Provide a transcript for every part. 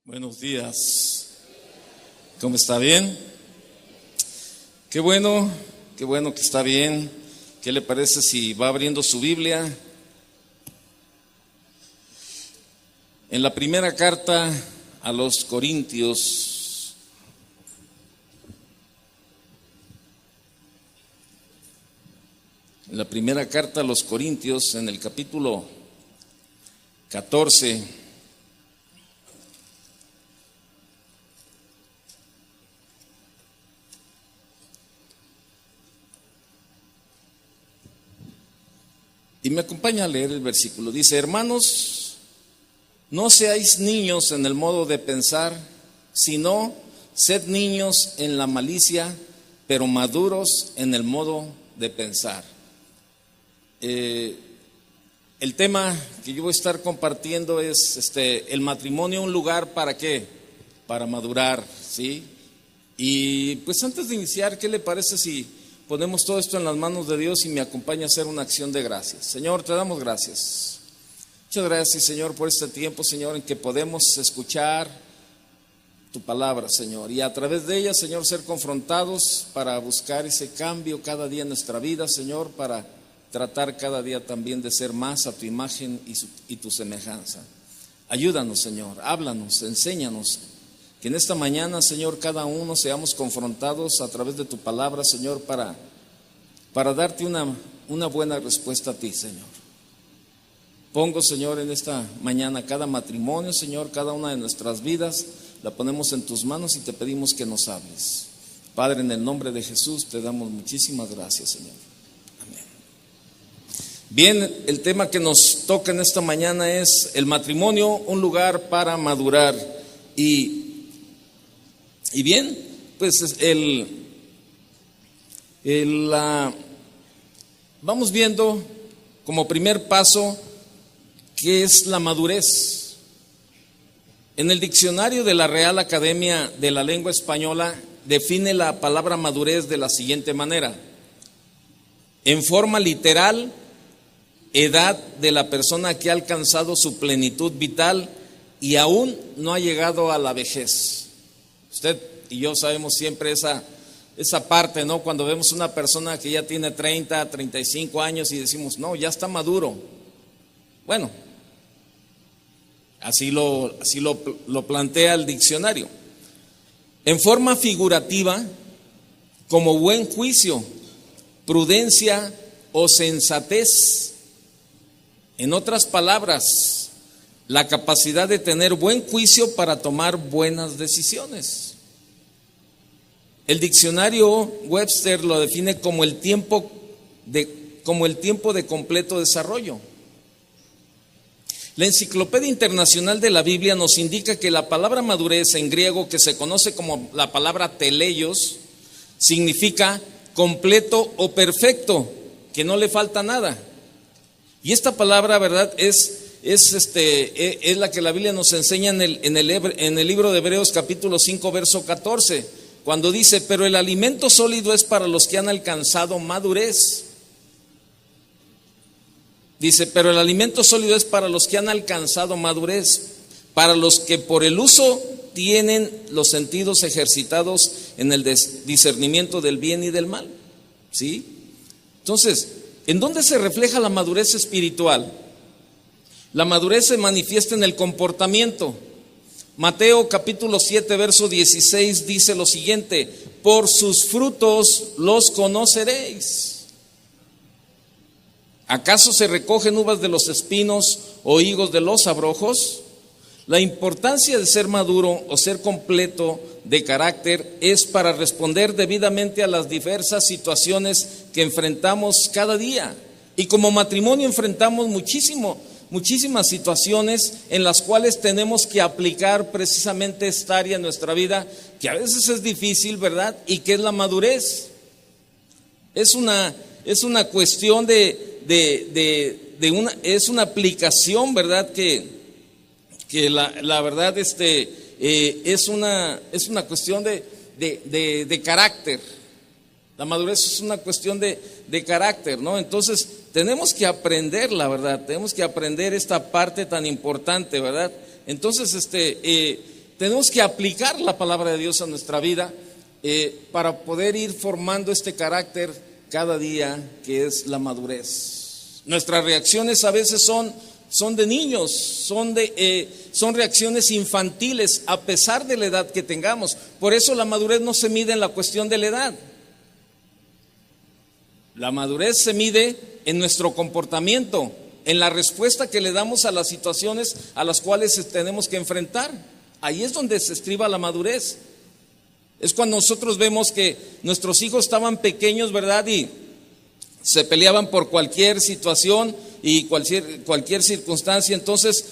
Buenos días. ¿Cómo está? ¿Bien? Qué bueno que está bien. ¿Qué le parece si va abriendo su Biblia? En la primera carta a los Corintios. En la primera carta a los Corintios, en el capítulo 14. Y me acompaña a leer el versículo. Dice: hermanos, no seáis niños en el modo de pensar, sino sed niños en la malicia, pero maduros en el modo de pensar. El tema que yo voy a estar compartiendo es el matrimonio, un lugar para qué, para madurar, ¿sí? Y pues antes de iniciar, ¿qué le parece si ponemos todo esto en las manos de Dios y me acompaña a hacer una acción de gracias? Señor, te damos gracias. Muchas gracias, Señor, por este tiempo, Señor, en que podemos escuchar tu palabra, Señor, y a través de ella, Señor, ser confrontados para buscar ese cambio cada día en nuestra vida, Señor, para tratar cada día también de ser más a tu imagen y tu semejanza. Ayúdanos, Señor, háblanos, enséñanos. Que en esta mañana, Señor, cada uno seamos confrontados a través de tu palabra, Señor, para darte una buena respuesta a ti, Señor. Pongo, Señor, en esta mañana cada matrimonio, Señor, cada una de nuestras vidas, la ponemos en tus manos y te pedimos que nos hables. Padre, en el nombre de Jesús, te damos muchísimas gracias, Señor. Amén. Bien, el tema que nos toca en esta mañana es el matrimonio, un lugar para madurar. Y bien, pues vamos viendo como primer paso qué es la madurez. En el diccionario de la Real Academia de la Lengua Española define la palabra madurez de la siguiente manera: en forma literal, edad de la persona que ha alcanzado su plenitud vital y aún no ha llegado a la vejez. Usted y yo sabemos siempre esa parte, ¿no? Cuando vemos una persona que ya tiene 30, 35 años y decimos, no, ya está maduro. Bueno, así lo plantea el diccionario. En forma figurativa, como buen juicio, prudencia o sensatez. En otras palabras, la capacidad de tener buen juicio para tomar buenas decisiones. El diccionario Webster lo define como el tiempo de completo desarrollo. La Enciclopedia Internacional de la Biblia nos indica que la palabra madurez en griego, que se conoce como la palabra teleios, significa completo o perfecto, que no le falta nada. Y esta palabra, ¿verdad?, es la que la Biblia nos enseña en el libro de Hebreos capítulo 5 verso 14, cuando dice: pero el alimento sólido es para los que han alcanzado madurez. Dice: pero el alimento sólido es para los que han alcanzado madurez, para los que por el uso tienen los sentidos ejercitados en el discernimiento del bien y del mal. ¿Sí? Entonces, ¿en dónde se refleja la madurez espiritual? La madurez se manifiesta en el comportamiento. Mateo capítulo 7 verso 16 dice lo siguiente: por sus frutos los conoceréis. ¿Acaso se recogen uvas de los espinos o higos de los abrojos? La importancia de ser maduro o ser completo de carácter es para responder debidamente a las diversas situaciones que enfrentamos cada día. Y como matrimonio enfrentamos muchísimas situaciones en las cuales tenemos que aplicar precisamente esta área en nuestra vida, que a veces es difícil, ¿verdad? Y que es la madurez. Es una cuestión es una aplicación, ¿verdad? Que la verdad es una cuestión de carácter. La madurez es una cuestión de carácter, ¿no? Entonces tenemos que aprender, la verdad, tenemos que aprender esta parte tan importante, ¿verdad? Entonces, tenemos que aplicar la palabra de Dios a nuestra vida para poder ir formando este carácter cada día, que es la madurez. Nuestras reacciones a veces son de niños, son reacciones infantiles a pesar de la edad que tengamos. Por eso la madurez no se mide en la cuestión de la edad. La madurez se mide en nuestro comportamiento, en la respuesta que le damos a las situaciones a las cuales tenemos que enfrentar. Ahí es donde se estriba la madurez. Es cuando nosotros vemos que nuestros hijos estaban pequeños, ¿verdad? Y se peleaban por cualquier situación y cualquier circunstancia. Entonces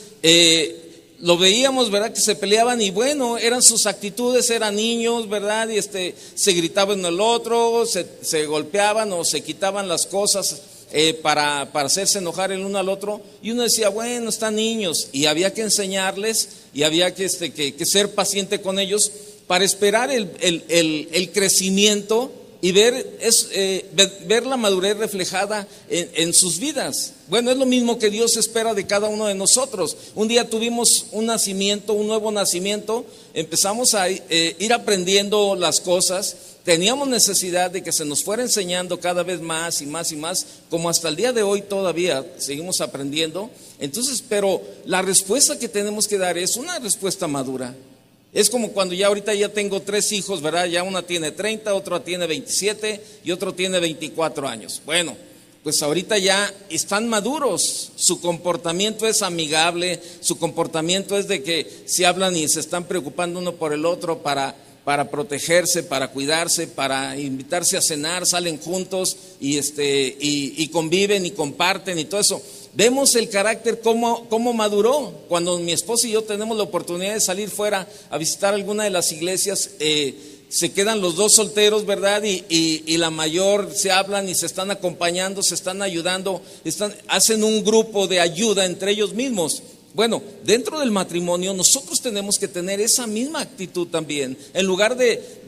lo veíamos, ¿verdad? Que se peleaban y bueno, eran sus actitudes, eran niños, ¿verdad? Y se gritaban el otro, se golpeaban o se quitaban las cosas para hacerse enojar el uno al otro. Y uno decía, bueno, están niños, y había que enseñarles y había que ser paciente con ellos para esperar el crecimiento y ver la madurez reflejada en sus vidas. Bueno, es lo mismo que Dios espera de cada uno de nosotros. Un día tuvimos un nacimiento, un nuevo nacimiento, empezamos a ir aprendiendo las cosas, teníamos necesidad de que se nos fuera enseñando cada vez más y más y más, como hasta el día de hoy todavía seguimos aprendiendo. Entonces, pero la respuesta que tenemos que dar es una respuesta madura. Es como cuando ahorita ya tengo 3 hijos, ¿verdad? Ya una tiene 30, otra tiene 27 y otro tiene 24 años. Bueno, pues ahorita ya están maduros, su comportamiento es amigable, su comportamiento es de que se hablan y se están preocupando uno por el otro para protegerse, para cuidarse, para invitarse a cenar, salen juntos y conviven y comparten y todo eso. Vemos el carácter, cómo maduró. Cuando mi esposa y yo tenemos la oportunidad de salir fuera a visitar alguna de las iglesias, se quedan los 2 solteros, ¿verdad? Y la mayor se hablan y se están acompañando, se están ayudando, hacen un grupo de ayuda entre ellos mismos. Bueno, dentro del matrimonio nosotros tenemos que tener esa misma actitud también. En lugar de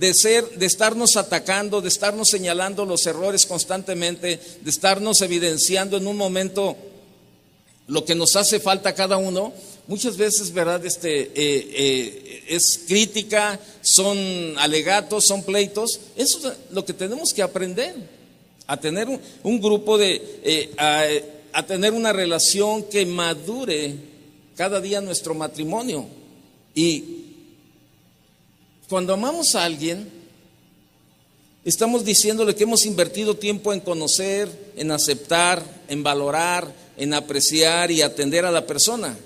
estarnos atacando, de estarnos señalando los errores constantemente, de estarnos evidenciando en un momento lo que nos hace falta a cada uno, muchas veces, ¿verdad? Es crítica, son alegatos, son pleitos. Eso es lo que tenemos que aprender, a tener un grupo a tener una relación que madure cada día nuestro matrimonio. Y cuando amamos a alguien, estamos diciéndole que hemos invertido tiempo en conocer, en aceptar, en valorar, en apreciar y atender a la persona.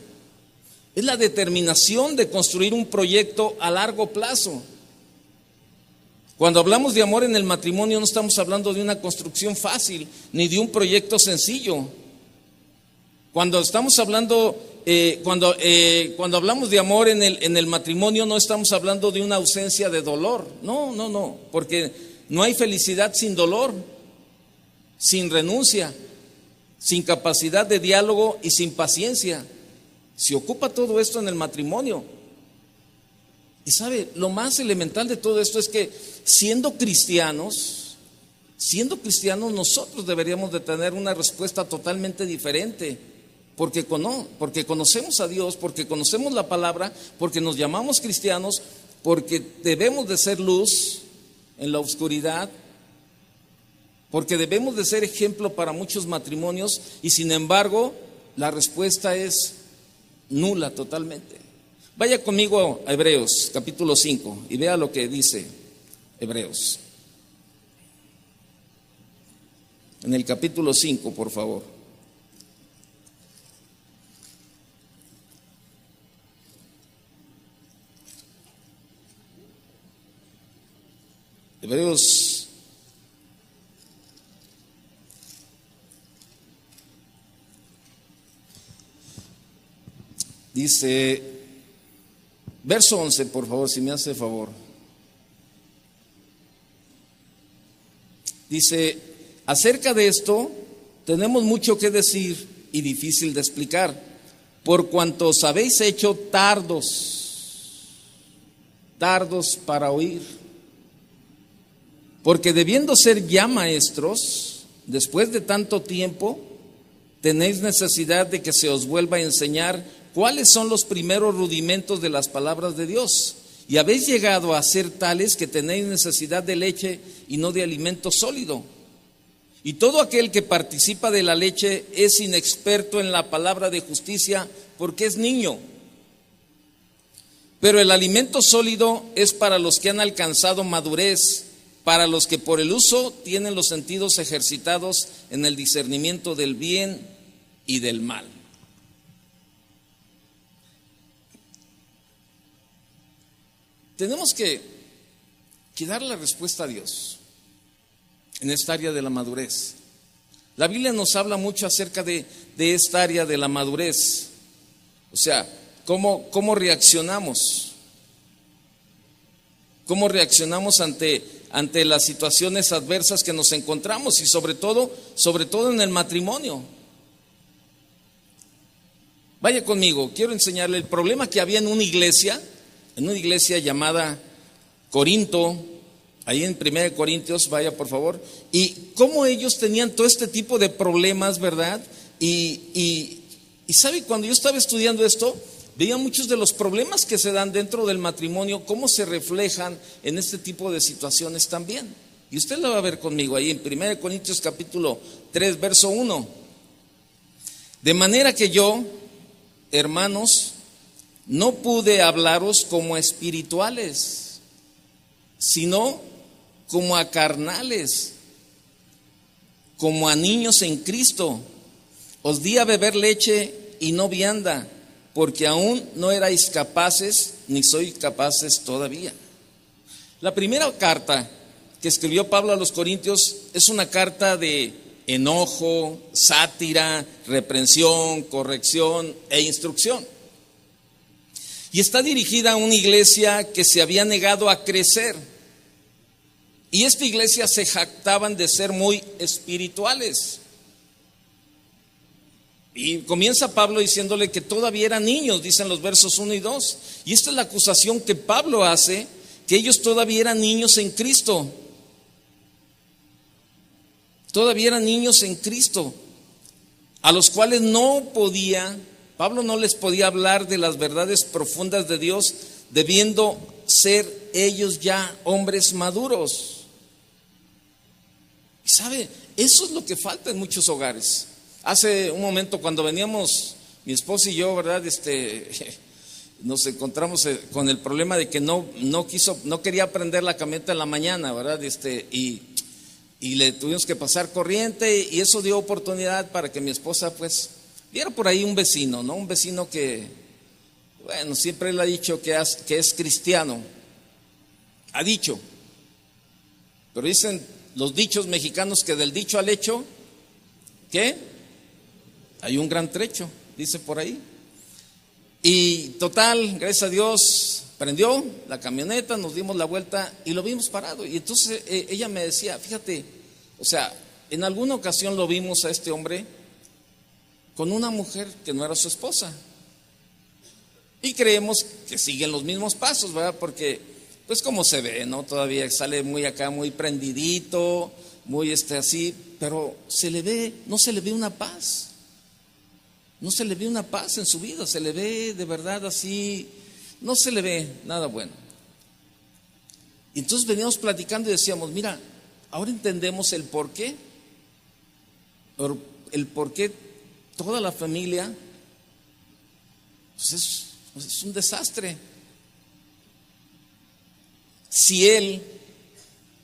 Es la determinación de construir un proyecto a largo plazo. Cuando hablamos de amor en el matrimonio, no estamos hablando de una construcción fácil, ni de un proyecto sencillo. Cuando estamos hablando, cuando hablamos de amor en el matrimonio, no estamos hablando de una ausencia de dolor. No, porque no hay felicidad sin dolor, sin renuncia, sin capacidad de diálogo y sin paciencia. Se ocupa todo esto en el matrimonio. Y sabe, lo más elemental de todo esto es que siendo cristianos nosotros deberíamos de tener una respuesta totalmente diferente. Porque conocemos a Dios, porque conocemos la palabra, porque nos llamamos cristianos, porque debemos de ser luz en la oscuridad, porque debemos de ser ejemplo para muchos matrimonios, y sin embargo la respuesta es nula totalmente. Vaya conmigo a Hebreos capítulo 5 y vea lo que dice Hebreos. En el capítulo 5, por favor. Hebreos dice, verso 11, por favor, si me hace favor. Dice, acerca de esto tenemos mucho que decir y difícil de explicar, por cuanto os habéis hecho tardos para oír. Porque debiendo ser ya maestros, después de tanto tiempo, tenéis necesidad de que se os vuelva a enseñar cuáles son los primeros rudimentos de las palabras de Dios. Y habéis llegado a ser tales que tenéis necesidad de leche y no de alimento sólido. Y todo aquel que participa de la leche es inexperto en la palabra de justicia porque es niño. Pero el alimento sólido es para los que han alcanzado madurez, para los que por el uso tienen los sentidos ejercitados en el discernimiento del bien y del mal. Tenemos que dar la respuesta a Dios en esta área de la madurez. La Biblia nos habla mucho acerca de esta área de la madurez. O sea, ¿cómo reaccionamos? ¿Cómo reaccionamos ante las situaciones adversas que nos encontramos? Y sobre todo en el matrimonio. Vaya conmigo, quiero enseñarle el problema que había en una iglesia llamada Corinto, ahí en 1 Corintios, vaya por favor, y cómo ellos tenían todo este tipo de problemas, ¿verdad? Y sabe, cuando yo estaba estudiando esto, veía muchos de los problemas que se dan dentro del matrimonio, cómo se reflejan en este tipo de situaciones también. Y usted lo va a ver conmigo ahí en 1 Corintios capítulo 3, verso 1. De manera que yo, hermanos, no pude hablaros como espirituales, sino como a carnales, como a niños en Cristo. Os di a beber leche y no vianda, porque aún no erais capaces, ni sois capaces todavía. La primera carta que escribió Pablo a los Corintios es una carta de enojo, sátira, reprensión, corrección e instrucción. Y está dirigida a una iglesia que se había negado a crecer. Y esta iglesia se jactaban de ser muy espirituales. Y comienza Pablo diciéndole que todavía eran niños, dicen los versos 1 y 2. Y esta es la acusación que Pablo hace, que ellos todavía eran niños en Cristo. Todavía eran niños en Cristo, a los cuales Pablo no les podía hablar de las verdades profundas de Dios, debiendo ser ellos ya hombres maduros. Y sabe, eso es lo que falta en muchos hogares. Hace un momento cuando veníamos, mi esposa y yo, ¿verdad? Nos encontramos con el problema de que no quería prender la camioneta en la mañana, ¿verdad? Y le tuvimos que pasar corriente y eso dio oportunidad para que mi esposa pues viera por ahí un vecino, ¿no? Un vecino que, bueno, siempre él ha dicho que es cristiano. Ha dicho. Pero dicen los dichos mexicanos que del dicho al hecho, ¿qué? Hay un gran trecho, dice por ahí. Y total, gracias a Dios, prendió la camioneta, nos dimos la vuelta y lo vimos parado. Y entonces ella me decía, fíjate, o sea, en alguna ocasión lo vimos a este hombre con una mujer que no era su esposa. Y creemos que siguen los mismos pasos, ¿verdad? Porque, pues como se ve, ¿no? Todavía sale muy acá, muy prendidito, muy así, pero no se le ve una paz. No se le ve una paz en su vida, se le ve de verdad así, no se le ve nada bueno. Y entonces veníamos platicando y decíamos, mira, ahora entendemos el por qué. El por qué toda la familia pues es un desastre. Si él,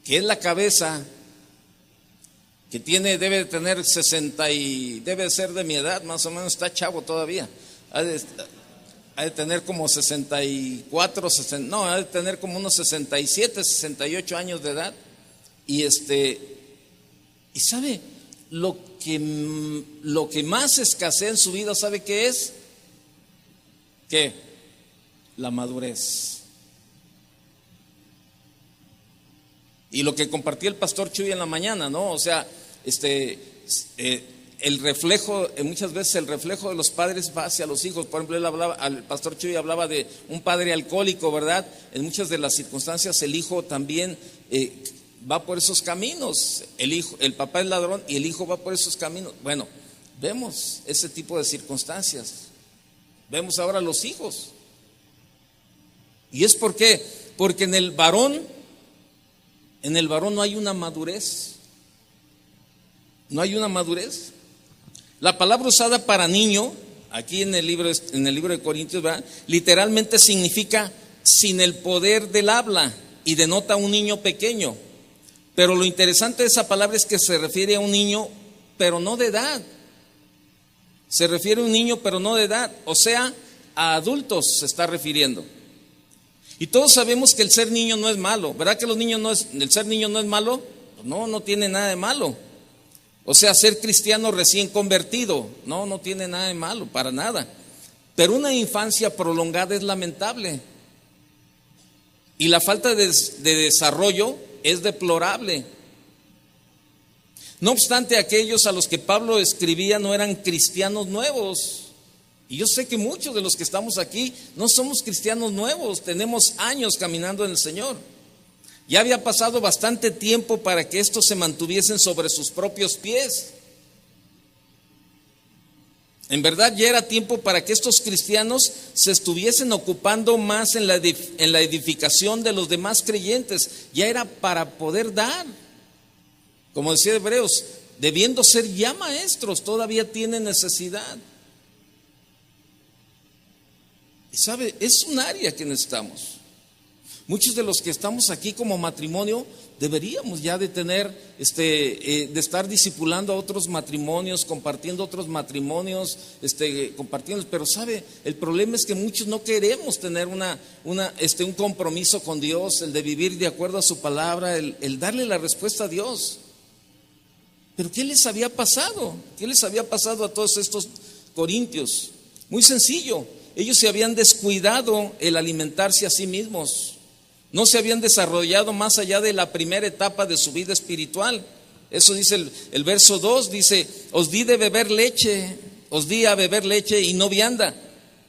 que es la cabeza, que debe tener 60 y debe ser de mi edad, más o menos, está chavo todavía. Ha de tener como 64, ha de tener como unos 67, 68 años de edad. Y sabe, lo que más escasea en su vida, ¿sabe qué es? ¿Qué? La madurez. Y lo que compartía el pastor Chuy en la mañana, ¿no? O sea, el reflejo, muchas veces el reflejo de los padres va hacia los hijos. Por ejemplo, el pastor Chuy hablaba de un padre alcohólico, ¿verdad? En muchas de las circunstancias el hijo también va por esos caminos. El papá es ladrón y el hijo va por esos caminos. Bueno, vemos ese tipo de circunstancias. Vemos ahora los hijos. ¿Y es por qué? Porque en el varón no hay una madurez. No hay una madurez. La palabra usada para niño, aquí en el libro de Corintios, ¿verdad?, literalmente significa sin el poder del habla y denota a un niño pequeño. Pero lo interesante de esa palabra es que se refiere a un niño, pero no de edad. Se refiere a un niño, pero no de edad. O sea, a adultos se está refiriendo. Y todos sabemos que el ser niño no es malo. ¿Verdad que el ser niño no es malo? Pues no tiene nada de malo. O sea, ser cristiano recién convertido, no tiene nada de malo, para nada. Pero una infancia prolongada es lamentable. Y la falta de desarrollo es deplorable. No obstante, aquellos a los que Pablo escribía no eran cristianos nuevos. Y yo sé que muchos de los que estamos aquí no somos cristianos nuevos, tenemos años caminando en el Señor. Ya había pasado bastante tiempo para que estos se mantuviesen sobre sus propios pies. En verdad ya era tiempo para que estos cristianos se estuviesen ocupando más en la edificación de los demás creyentes. Ya era para poder dar. Como decía Hebreos, debiendo ser ya maestros, todavía tienen necesidad. Y sabe, es un área que necesitamos. Muchos de los que estamos aquí como matrimonio deberíamos ya de tener, de estar discipulando a otros matrimonios, compartiendo otros matrimonios, compartiendo. Pero sabe, el problema es que muchos no queremos tener un compromiso con Dios, el de vivir de acuerdo a su palabra, el darle la respuesta a Dios. Pero ¿qué les había pasado? ¿Qué les había pasado a todos estos corintios? Muy sencillo, ellos se habían descuidado el alimentarse a sí mismos. No se habían desarrollado más allá de la primera etapa de su vida espiritual. Eso dice el verso 2, dice, os di a beber leche y no vianda,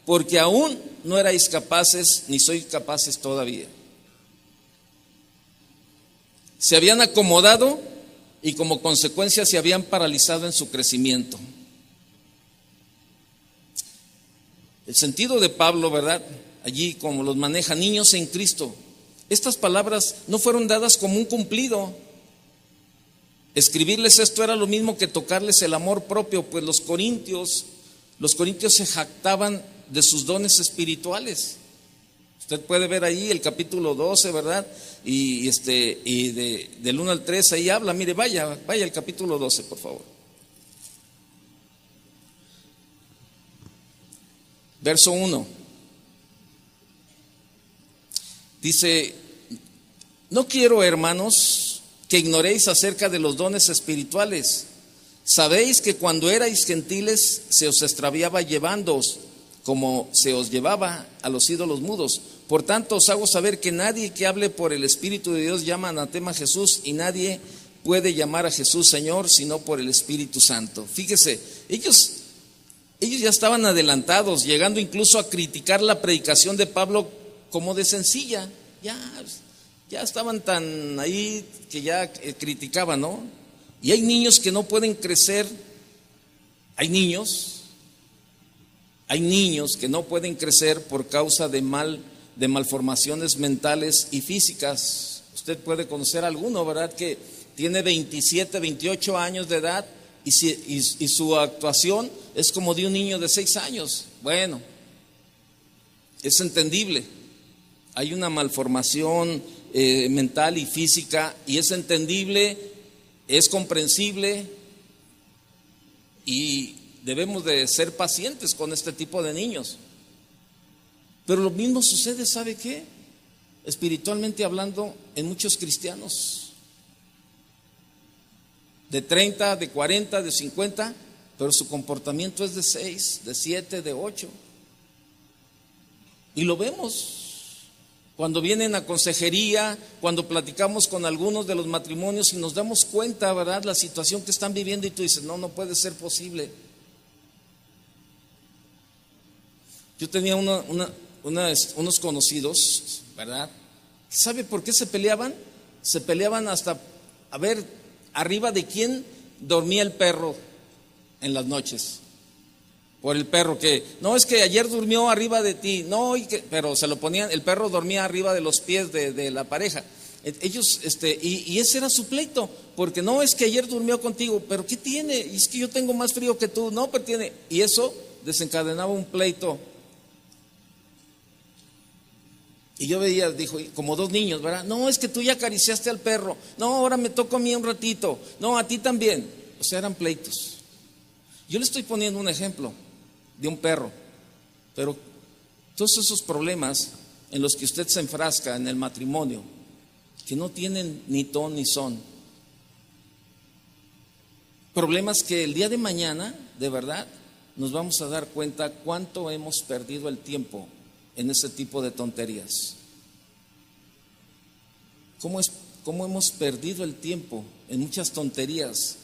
porque aún no erais capaces, ni sois capaces todavía. Se habían acomodado y como consecuencia se habían paralizado en su crecimiento. El sentido de Pablo, ¿verdad? Allí como los maneja, niños en Cristo. Estas palabras no fueron dadas como un cumplido. Escribirles esto era lo mismo que tocarles el amor propio, pues los corintios se jactaban de sus dones espirituales. Usted puede ver ahí el capítulo 12, ¿verdad? Y del 1 al 3 ahí habla. Mire, vaya al capítulo 12, por favor. Verso 1. Dice, no quiero, hermanos, que ignoréis acerca de los dones espirituales. Sabéis que cuando erais gentiles se os extraviaba llevándoos, como se os llevaba a los ídolos mudos. Por tanto, os hago saber que nadie que hable por el Espíritu de Dios llama anatema a Jesús, y nadie puede llamar a Jesús Señor sino por el Espíritu Santo. Fíjese, ellos ya estaban adelantados, llegando incluso a criticar la predicación de Pablo como de sencilla. Ya estaban tan ahí que ya criticaban, ¿no? Y hay niños que no pueden crecer. Hay niños que no pueden crecer por causa de malformaciones mentales y físicas. Usted puede conocer alguno, ¿verdad?, que tiene 27, 28 años de edad y su actuación es como de un niño de 6 años. Bueno, es entendible. Hay una malformación mental y física, y es entendible, es comprensible, y debemos de ser pacientes con este tipo de niños. Pero lo mismo sucede, ¿sabe qué? Espiritualmente hablando, en muchos cristianos de 30, de 40, de 50, pero su comportamiento es de 6, de 7, de 8. Y lo vemos cuando vienen a consejería, cuando platicamos con algunos de los matrimonios y nos damos cuenta, ¿verdad?, la situación que están viviendo, y tú dices, no puede ser posible. Yo tenía unos conocidos, ¿verdad? ¿Sabe por qué se peleaban? Se peleaban hasta a ver arriba de quién dormía el perro en las noches. por el perro, que no, es que ayer durmió arriba de ti, no, pero se lo ponían, el perro dormía arriba de los pies de la pareja. Ellos, y ese era su pleito, porque no, es que ayer durmió contigo, pero ¿qué tiene? Y es que yo tengo más frío que tú, no, pero tiene, y eso desencadenaba un pleito. Y yo veía, dijo, como dos niños, ¿verdad? No, es que tú ya acariciaste al perro, no, ahora me toca a mí un ratito, no, a ti también. O sea, eran pleitos. Yo le estoy poniendo un ejemplo de un perro, pero todos esos problemas en los que usted se enfrasca en el matrimonio, que no tienen ni ton ni son, problemas que el día de mañana, de verdad, nos vamos a dar cuenta cuánto hemos perdido el tiempo en ese tipo de tonterías. ¿Cómo hemos perdido el tiempo en muchas tonterías,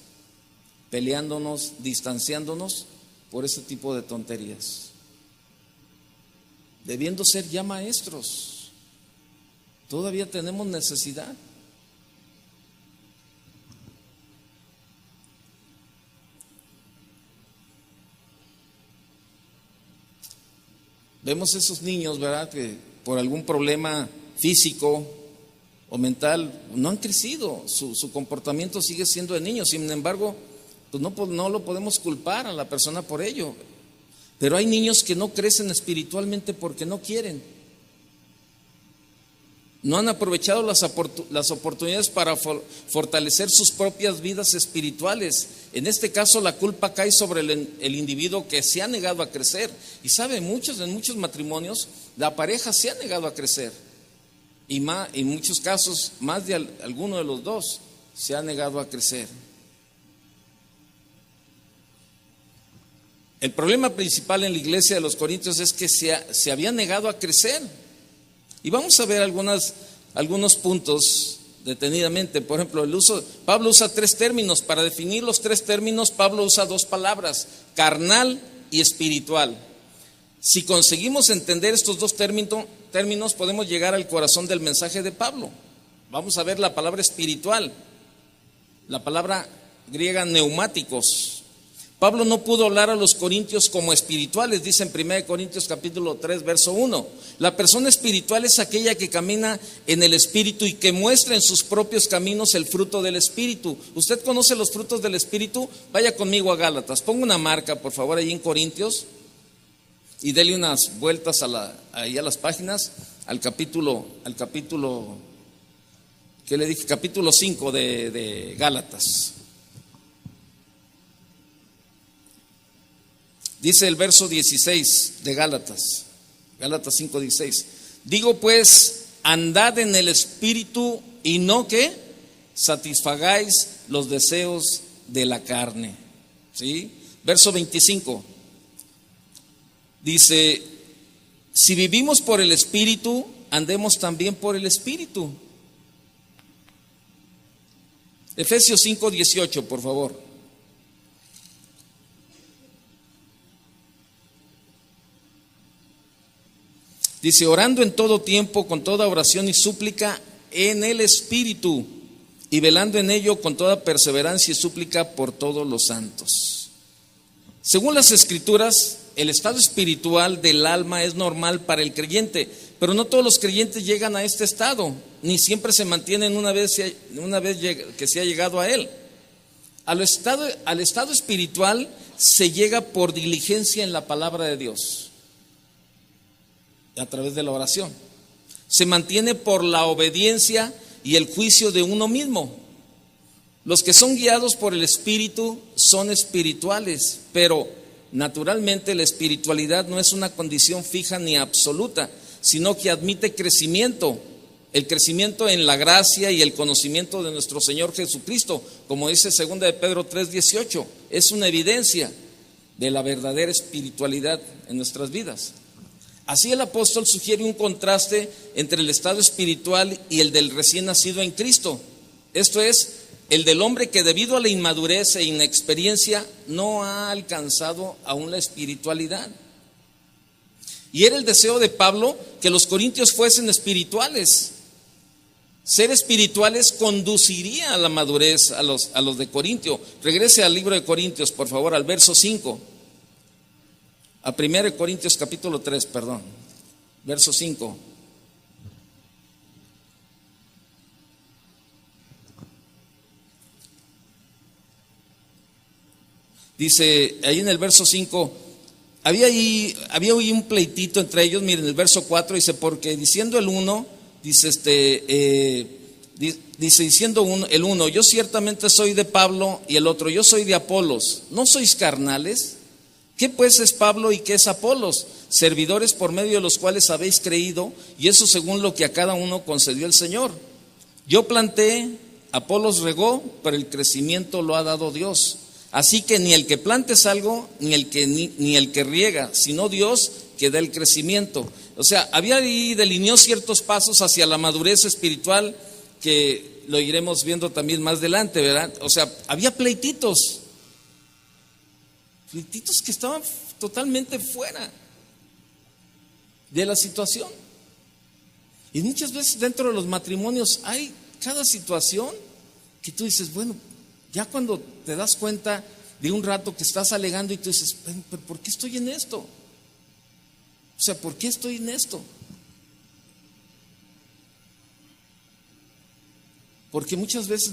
peleándonos, distanciándonos por ese tipo de tonterías? Debiendo ser ya maestros, todavía tenemos necesidad. Vemos esos niños, ¿verdad?, que por algún problema físico o mental no han crecido, su comportamiento sigue siendo de niños. Sin embargo, pues no lo podemos culpar a la persona por ello. Pero hay niños que no crecen espiritualmente porque no quieren. No han aprovechado las oportunidades para fortalecer sus propias vidas espirituales. En este caso, la culpa cae sobre el individuo que se ha negado a crecer. Y sabe, en muchos matrimonios, la pareja se ha negado a crecer. Y en muchos casos, más de alguno de los dos se ha negado a crecer. El problema principal en la iglesia de los Corintios es que se había negado a crecer. Y vamos a ver algunos puntos detenidamente. Por ejemplo, Pablo usa tres términos. Para definir los tres términos, Pablo usa dos palabras: carnal y espiritual. Si conseguimos entender estos dos términos, podemos llegar al corazón del mensaje de Pablo. Vamos a ver la palabra espiritual, la palabra griega neumáticos. Pablo no pudo hablar a los corintios como espirituales, dice en 1 Corintios capítulo 3, verso 1. La persona espiritual es aquella que camina en el Espíritu y que muestra en sus propios caminos el fruto del Espíritu. ¿Usted conoce los frutos del Espíritu? Vaya conmigo a Gálatas. Ponga una marca, por favor, ahí en Corintios y dele unas vueltas ahí a las páginas, al capítulo, ¿qué le dije? Capítulo 5 de Gálatas. Dice el verso 16 de Gálatas 5:16. Digo pues, andad en el Espíritu y no que satisfagáis los deseos de la carne. ¿Sí? Verso 25. Dice, si vivimos por el Espíritu, andemos también por el Espíritu. Efesios 5:18, por favor. Dice, orando en todo tiempo, con toda oración y súplica en el Espíritu, y velando en ello con toda perseverancia y súplica por todos los santos. Según las Escrituras, el estado espiritual del alma es normal para el creyente, pero no todos los creyentes llegan a este estado, ni siempre se mantienen una vez que se ha llegado a él. Al estado espiritual se llega por diligencia en la palabra de Dios, a través de la oración. Se mantiene por la obediencia y el juicio de uno mismo. Los que son guiados por el Espíritu son espirituales, pero naturalmente la espiritualidad no es una condición fija ni absoluta, sino que admite crecimiento. El crecimiento en la gracia y el conocimiento de nuestro Señor Jesucristo, como dice 2 de Pedro 3:18, es una evidencia de la verdadera espiritualidad en nuestras vidas. Así el apóstol sugiere un contraste entre el estado espiritual y el del recién nacido en Cristo. Esto es, el del hombre que debido a la inmadurez e inexperiencia no ha alcanzado aún la espiritualidad. Y era el deseo de Pablo que los corintios fuesen espirituales. Ser espirituales conduciría a la madurez a los de Corintio. Regrese al libro de Corintios, por favor, al verso 5. A 1 Corintios capítulo 3, perdón, verso 5. Dice ahí en el verso 5, había ahí un pleitito entre ellos. Miren el verso 4, dice, porque diciendo el uno, dice diciendo el uno, yo ciertamente soy de Pablo, y el otro, yo soy de Apolos. ¿No sois carnales? ¿Qué pues es Pablo y qué es Apolos? Servidores por medio de los cuales habéis creído, y eso según lo que a cada uno concedió el Señor. Yo planté, Apolos regó, pero el crecimiento lo ha dado Dios. Así que ni el que plante es algo, ni el que riega, sino Dios que da el crecimiento. O sea, había ahí delineó ciertos pasos hacia la madurez espiritual, que lo iremos viendo también más adelante, ¿verdad? O sea, había pleititos que estaban totalmente fuera de la situación. Y muchas veces dentro de los matrimonios hay cada situación que tú dices, bueno, ya cuando te das cuenta de un rato que estás alegando y tú dices, pero ¿por qué estoy en esto? O sea, ¿por qué estoy en esto? Porque muchas veces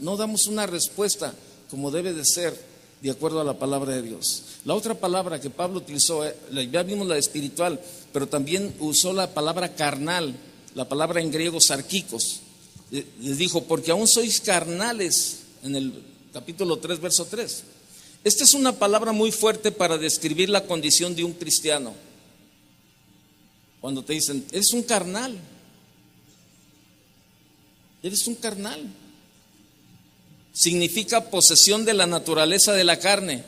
no damos una respuesta como debe de ser, de acuerdo a la palabra de Dios. La otra palabra que Pablo utilizó, ya vimos la espiritual, pero también usó la palabra carnal, la palabra en griego sarkikos. Les dijo, porque aún sois carnales, en el capítulo 3, verso 3. Esta es una palabra muy fuerte para describir la condición de un cristiano. Cuando te dicen, eres un carnal. Eres un carnal. Significa posesión de la naturaleza de la carne,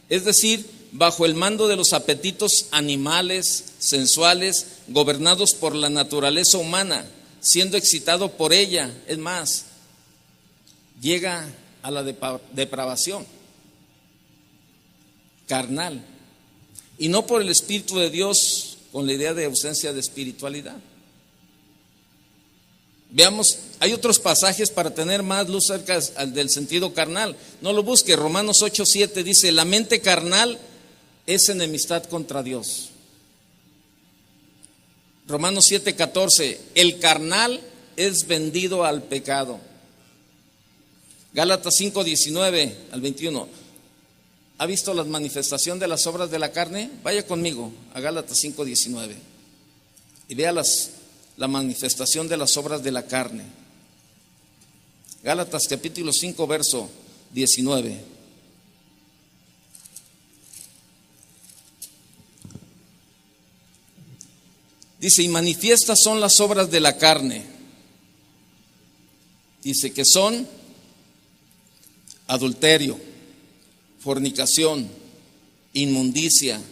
es decir, bajo el mando de los apetitos animales, sensuales, gobernados por la naturaleza humana, siendo excitado por ella. Es más, llega a la depravación carnal, y no por el Espíritu de Dios, con la idea de ausencia de espiritualidad. Veamos, hay otros pasajes para tener más luz cerca del sentido carnal. No lo busque. Romanos 8:7 dice, la mente carnal es enemistad contra Dios. Romanos 7:14, el carnal es vendido al pecado. Gálatas 5:19 al 21. ¿Ha visto la manifestación de las obras de la carne? Vaya conmigo a Gálatas 5:19 y vea la manifestación de las obras de la carne. Gálatas capítulo 5, verso 19. Dice, y manifiestas son las obras de la carne. Dice que son adulterio, fornicación, inmundicia,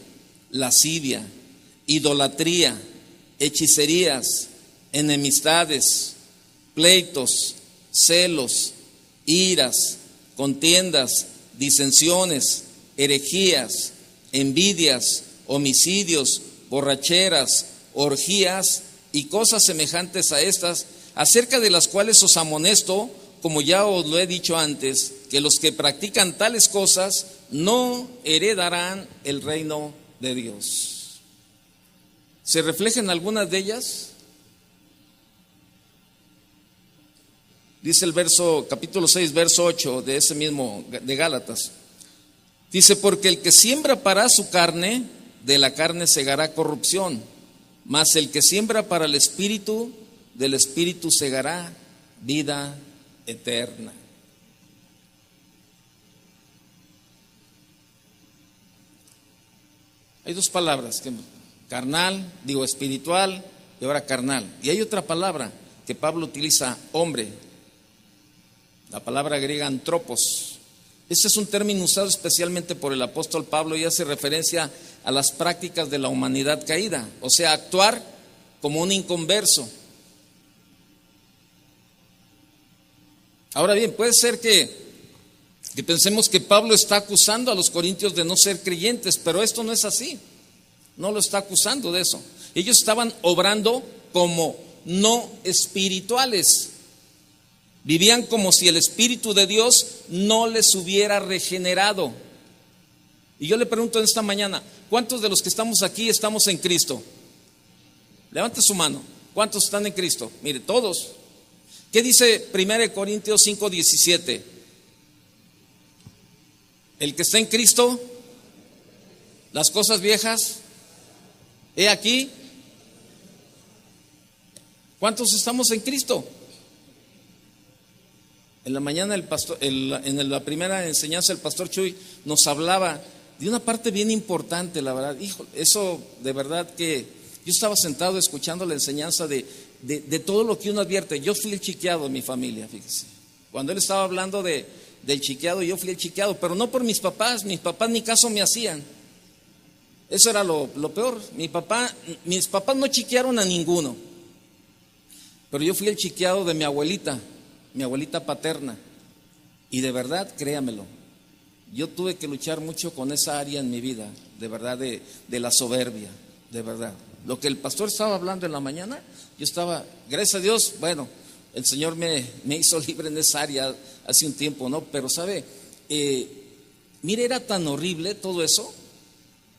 lascivia, idolatría, hechicerías, enemistades, pleitos, celos, iras, contiendas, disensiones, herejías, envidias, homicidios, borracheras, orgías y cosas semejantes a estas, acerca de las cuales os amonesto, como ya os lo he dicho antes, que los que practican tales cosas no heredarán el reino de Dios. ¿Se reflejan algunas de ellas? Dice el verso, capítulo 6, verso 8 de ese mismo, de Gálatas. Dice, porque el que siembra para su carne, de la carne segará corrupción, mas el que siembra para el Espíritu, del Espíritu segará vida eterna. Hay dos palabras, carnal, espiritual, y ahora carnal. Y hay otra palabra que Pablo utiliza, hombre, la palabra griega antropos. Este es un término usado especialmente por el apóstol Pablo y hace referencia a las prácticas de la humanidad caída, o sea, actuar como un inconverso. Ahora bien, puede ser que pensemos que Pablo está acusando a los corintios de no ser creyentes, pero esto no es así. No lo está acusando de eso. Ellos estaban obrando como no espirituales. Vivían como si el Espíritu de Dios no les hubiera regenerado. Y yo le pregunto en esta mañana, ¿cuántos de los que estamos aquí estamos en Cristo? Levante su mano. ¿Cuántos están en Cristo? Mire, todos. ¿Qué dice 1 Corintios 5:17? El que está en Cristo, las cosas viejas, he aquí. ¿Cuántos estamos en Cristo? En la mañana en la primera enseñanza el pastor Chuy nos hablaba de una parte bien importante, la verdad. Hijo, eso de verdad que yo estaba sentado escuchando la enseñanza de todo lo que uno advierte. Yo fui el chiqueado de mi familia, fíjese. Cuando él estaba hablando del chiqueado, yo fui el chiqueado, pero no por mis papás ni caso me hacían. Eso era lo peor. Mis papás no chiquearon a ninguno, pero yo fui el chiqueado de mi abuelita paterna. Y de verdad, créamelo, yo tuve que luchar mucho con esa área en mi vida, de verdad, de la soberbia, de verdad. Lo que el pastor estaba hablando en la mañana, yo estaba, gracias a Dios, bueno, el Señor me hizo libre en esa área hace un tiempo, ¿no? Pero sabe, mire, era tan horrible todo eso,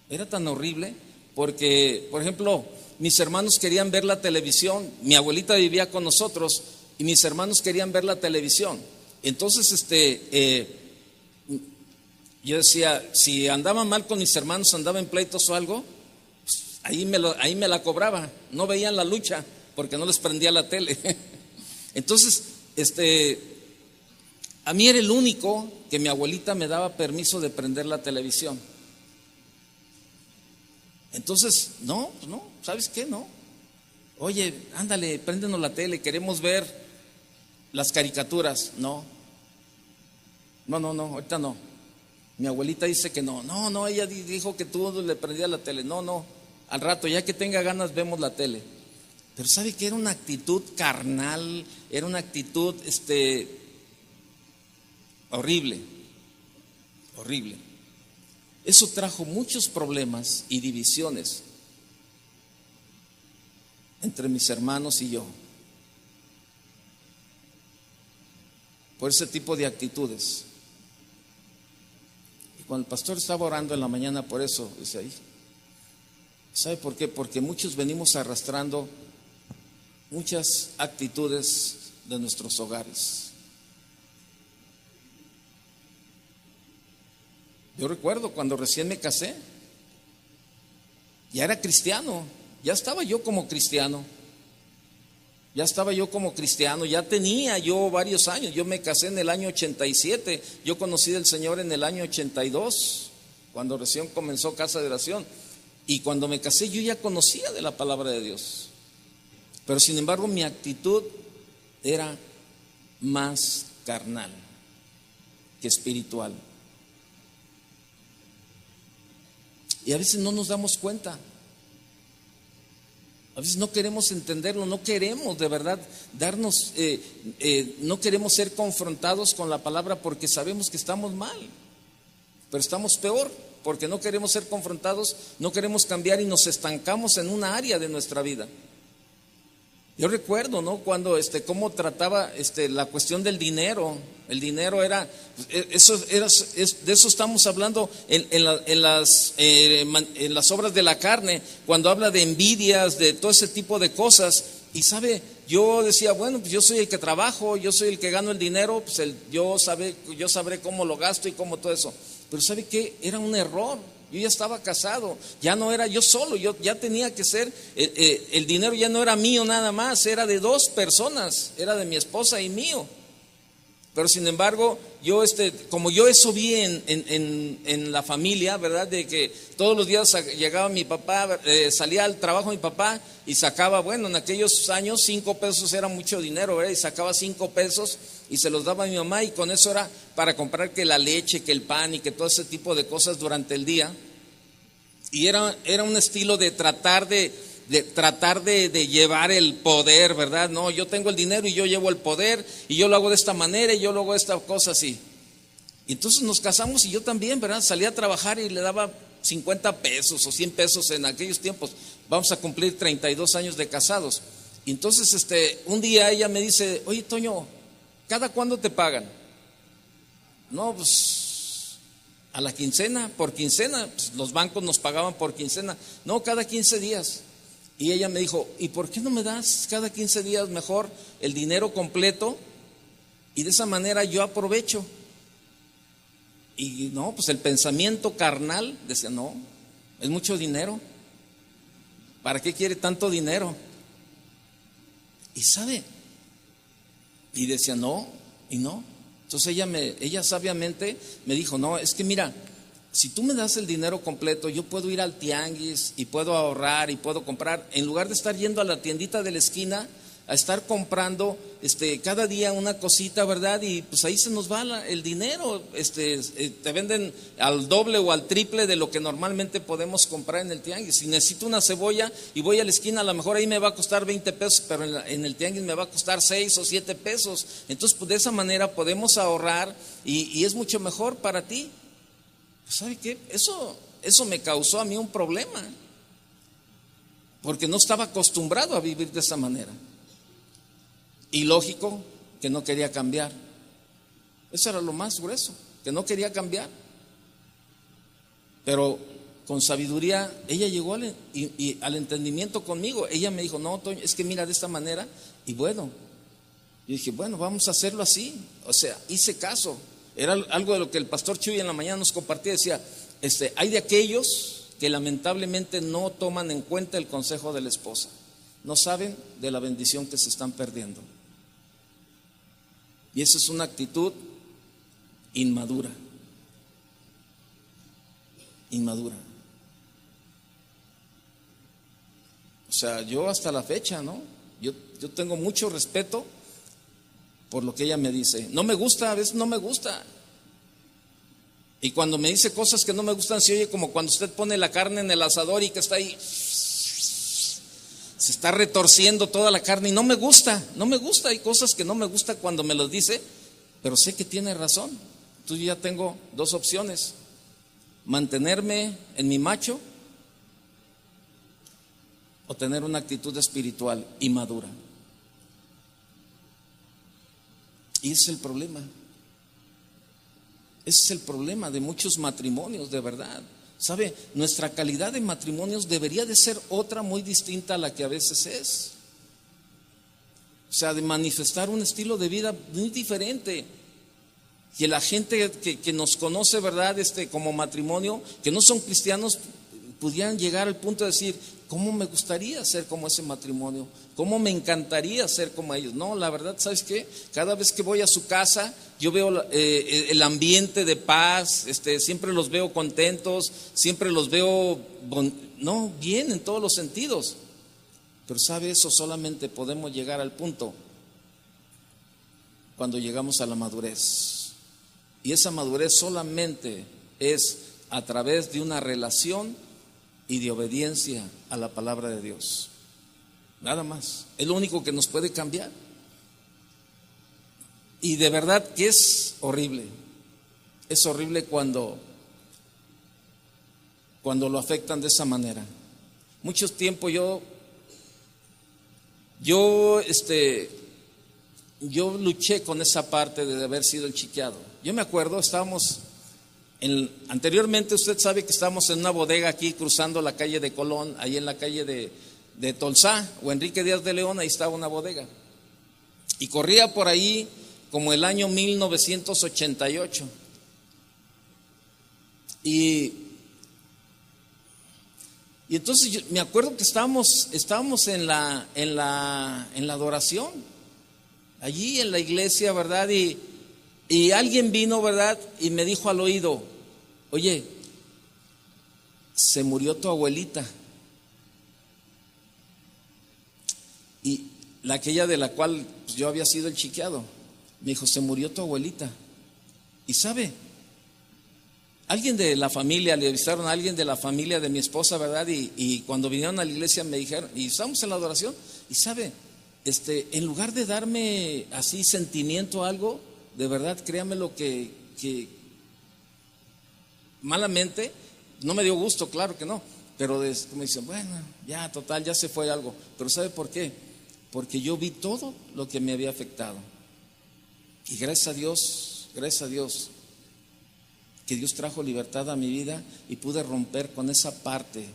era tan horrible, porque, por ejemplo, mis hermanos querían ver la televisión, mi abuelita vivía con nosotros, y mis hermanos querían ver la televisión. Entonces, yo decía, si andaba mal con mis hermanos, andaba en pleitos o algo, pues ahí me la cobraba. No veían la lucha porque no les prendía la tele. Entonces, a mí era el único que mi abuelita me daba permiso de prender la televisión. Entonces, no, ¿sabes qué? No. Oye, ándale, préndenos la tele, queremos ver las caricaturas. No, ahorita no. Mi abuelita dice que no, ella dijo que tú le prendías la tele. No, al rato, ya que tenga ganas, vemos la tele. Pero ¿sabe qué? Era una actitud carnal, era una actitud horrible. Eso trajo muchos problemas y divisiones entre mis hermanos y yo, por ese tipo de actitudes. Y cuando el pastor estaba orando en la mañana por eso, dice ahí, ¿sabe por qué? Porque muchos venimos arrastrando muchas actitudes de nuestros hogares. Yo recuerdo cuando recién me casé, ya era cristiano, ya estaba yo como cristiano, ya tenía yo varios años. Yo me casé en el año 87, yo conocí del Señor en el año 82, cuando recién comenzó Casa de Oración. Y cuando me casé yo ya conocía de la palabra de Dios, pero sin embargo mi actitud era más carnal que espiritual. Y a veces no nos damos cuenta. A veces no queremos entenderlo, no queremos de verdad darnos, no queremos ser confrontados con la palabra porque sabemos que estamos mal, pero estamos peor porque no queremos ser confrontados, no queremos cambiar y nos estancamos en una área de nuestra vida. Yo recuerdo, ¿no? Cuando cómo trataba la cuestión del dinero. El dinero era, de eso estamos hablando en las obras de la carne, cuando habla de envidias, de todo ese tipo de cosas. Y sabe, yo decía, bueno, pues yo soy el que trabajo, yo soy el que gano el dinero, pues yo sabré cómo lo gasto y cómo todo eso. Pero ¿sabe qué? Era un error. Yo ya estaba casado, ya no era yo solo, yo ya tenía que ser, el dinero ya no era mío nada más, era de dos personas, era de mi esposa y mío. Pero sin embargo, yo como yo eso vi en la familia, ¿verdad? De que todos los días llegaba mi papá, salía al trabajo mi papá y sacaba, bueno, en aquellos años 5 pesos era mucho dinero, ¿verdad? Y sacaba 5 pesos y se los daba a mi mamá, y con eso era para comprar que la leche, que el pan y que todo ese tipo de cosas durante el día. Y era un estilo de tratar de llevar el poder, ¿verdad? No, yo tengo el dinero y yo llevo el poder y yo lo hago de esta manera y yo lo hago de esta cosa así. Y entonces nos casamos y yo también, ¿verdad? Salía a trabajar y le daba 50 pesos o 100 pesos en aquellos tiempos. Vamos a cumplir 32 años de casados. Y entonces un día ella me dice, oye, Toño, ¿cada cuándo te pagan? No, pues a la quincena, por quincena, pues los bancos nos pagaban por quincena, no, cada 15 días. Y ella me dijo, ¿y por qué no me das cada 15 días mejor el dinero completo? Y de esa manera yo aprovecho. Y no, pues el pensamiento carnal decía, no, es mucho dinero. ¿Para qué quiere tanto dinero? Y sabe, y decía, no, y no. Entonces ella sabiamente me dijo, no, es que mira, si tú me das el dinero completo, yo puedo ir al tianguis y puedo ahorrar y puedo comprar, en lugar de estar yendo a la tiendita de la esquina, a estar comprando cada día una cosita, ¿verdad? Y pues ahí se nos va el dinero, te venden al doble o al triple de lo que normalmente podemos comprar en el tianguis. Si necesito una cebolla y voy a la esquina, a lo mejor ahí me va a costar 20 pesos, pero en el tianguis me va a costar 6 o 7 pesos. Entonces, pues de esa manera podemos ahorrar y es mucho mejor para ti. Pues, ¿sabe qué? Eso me causó a mí un problema, porque no estaba acostumbrado a vivir de esa manera. Y lógico que no quería cambiar. Eso era lo más grueso, que no quería cambiar. Pero con sabiduría ella llegó al entendimiento conmigo. Ella me dijo, no, Toño, es que mira de esta manera. Y bueno, yo dije, bueno, vamos a hacerlo así. O sea, hice caso. Era algo de lo que el pastor Chuy en la mañana nos compartía. Decía, hay de aquellos que lamentablemente no toman en cuenta el consejo de la esposa. No saben de la bendición que se están perdiendo. Y esa es una actitud inmadura. Inmadura. O sea, yo hasta la fecha, ¿no? Yo tengo mucho respeto por lo que ella me dice. No me gusta, a veces no me gusta. Y cuando me dice cosas que no me gustan, se oye como cuando usted pone la carne en el asador y que está ahí, se está retorciendo toda la carne y no me gusta. Hay cosas que no me gusta cuando me los dice, pero sé que tiene razón. Entonces yo ya tengo dos opciones: mantenerme en mi macho o tener una actitud espiritual y madura. Y ese es el problema. Ese es el problema de muchos matrimonios, de verdad. ¿Sabe? Nuestra calidad de matrimonios debería de ser otra, muy distinta a la que a veces es. O sea, de manifestar un estilo de vida muy diferente. Y la gente que nos conoce, ¿verdad? Como matrimonio, que no son cristianos, pudieran llegar al punto de decir, ¿cómo me gustaría ser como ese matrimonio? ¿Cómo me encantaría ser como ellos? No, la verdad, ¿sabes qué? Cada vez que voy a su casa, yo veo el ambiente de paz, siempre los veo contentos, siempre los veo, bien en todos los sentidos. Pero ¿sabe? Eso solamente podemos llegar al punto cuando llegamos a la madurez. Y esa madurez solamente es a través de una relación y de obediencia a la palabra de Dios. Nada más. Es lo único que nos puede cambiar. Y de verdad que es horrible. Es horrible cuando lo afectan de esa manera. Mucho tiempo yo luché con esa parte de haber sido el chiqueado. Yo me acuerdo, anteriormente usted sabe que estábamos en una bodega aquí cruzando la calle de Colón, ahí en la calle de Tolsá o Enrique Díaz de León, ahí estaba una bodega. Y corría por ahí como el año 1988. Y entonces yo me acuerdo que estábamos en la adoración, allí en la iglesia, ¿verdad? Y alguien vino, ¿verdad? Y me dijo al oído, oye, se murió tu abuelita. Y aquella de la cual pues, yo había sido el chiqueado, me dijo, se murió tu abuelita. Y sabe, alguien de la familia, le avisaron a alguien de la familia de mi esposa, ¿verdad? Y cuando vinieron a la iglesia me dijeron, y estábamos en la adoración, y sabe, en lugar de darme así sentimiento a algo, de verdad, créame lo que malamente, no me dio gusto, claro que no, pero me dicen, bueno, ya total, ya se fue algo. Pero ¿sabe por qué? Porque yo vi todo lo que me había afectado. Y gracias a Dios, que Dios trajo libertad a mi vida y pude romper con esa parte.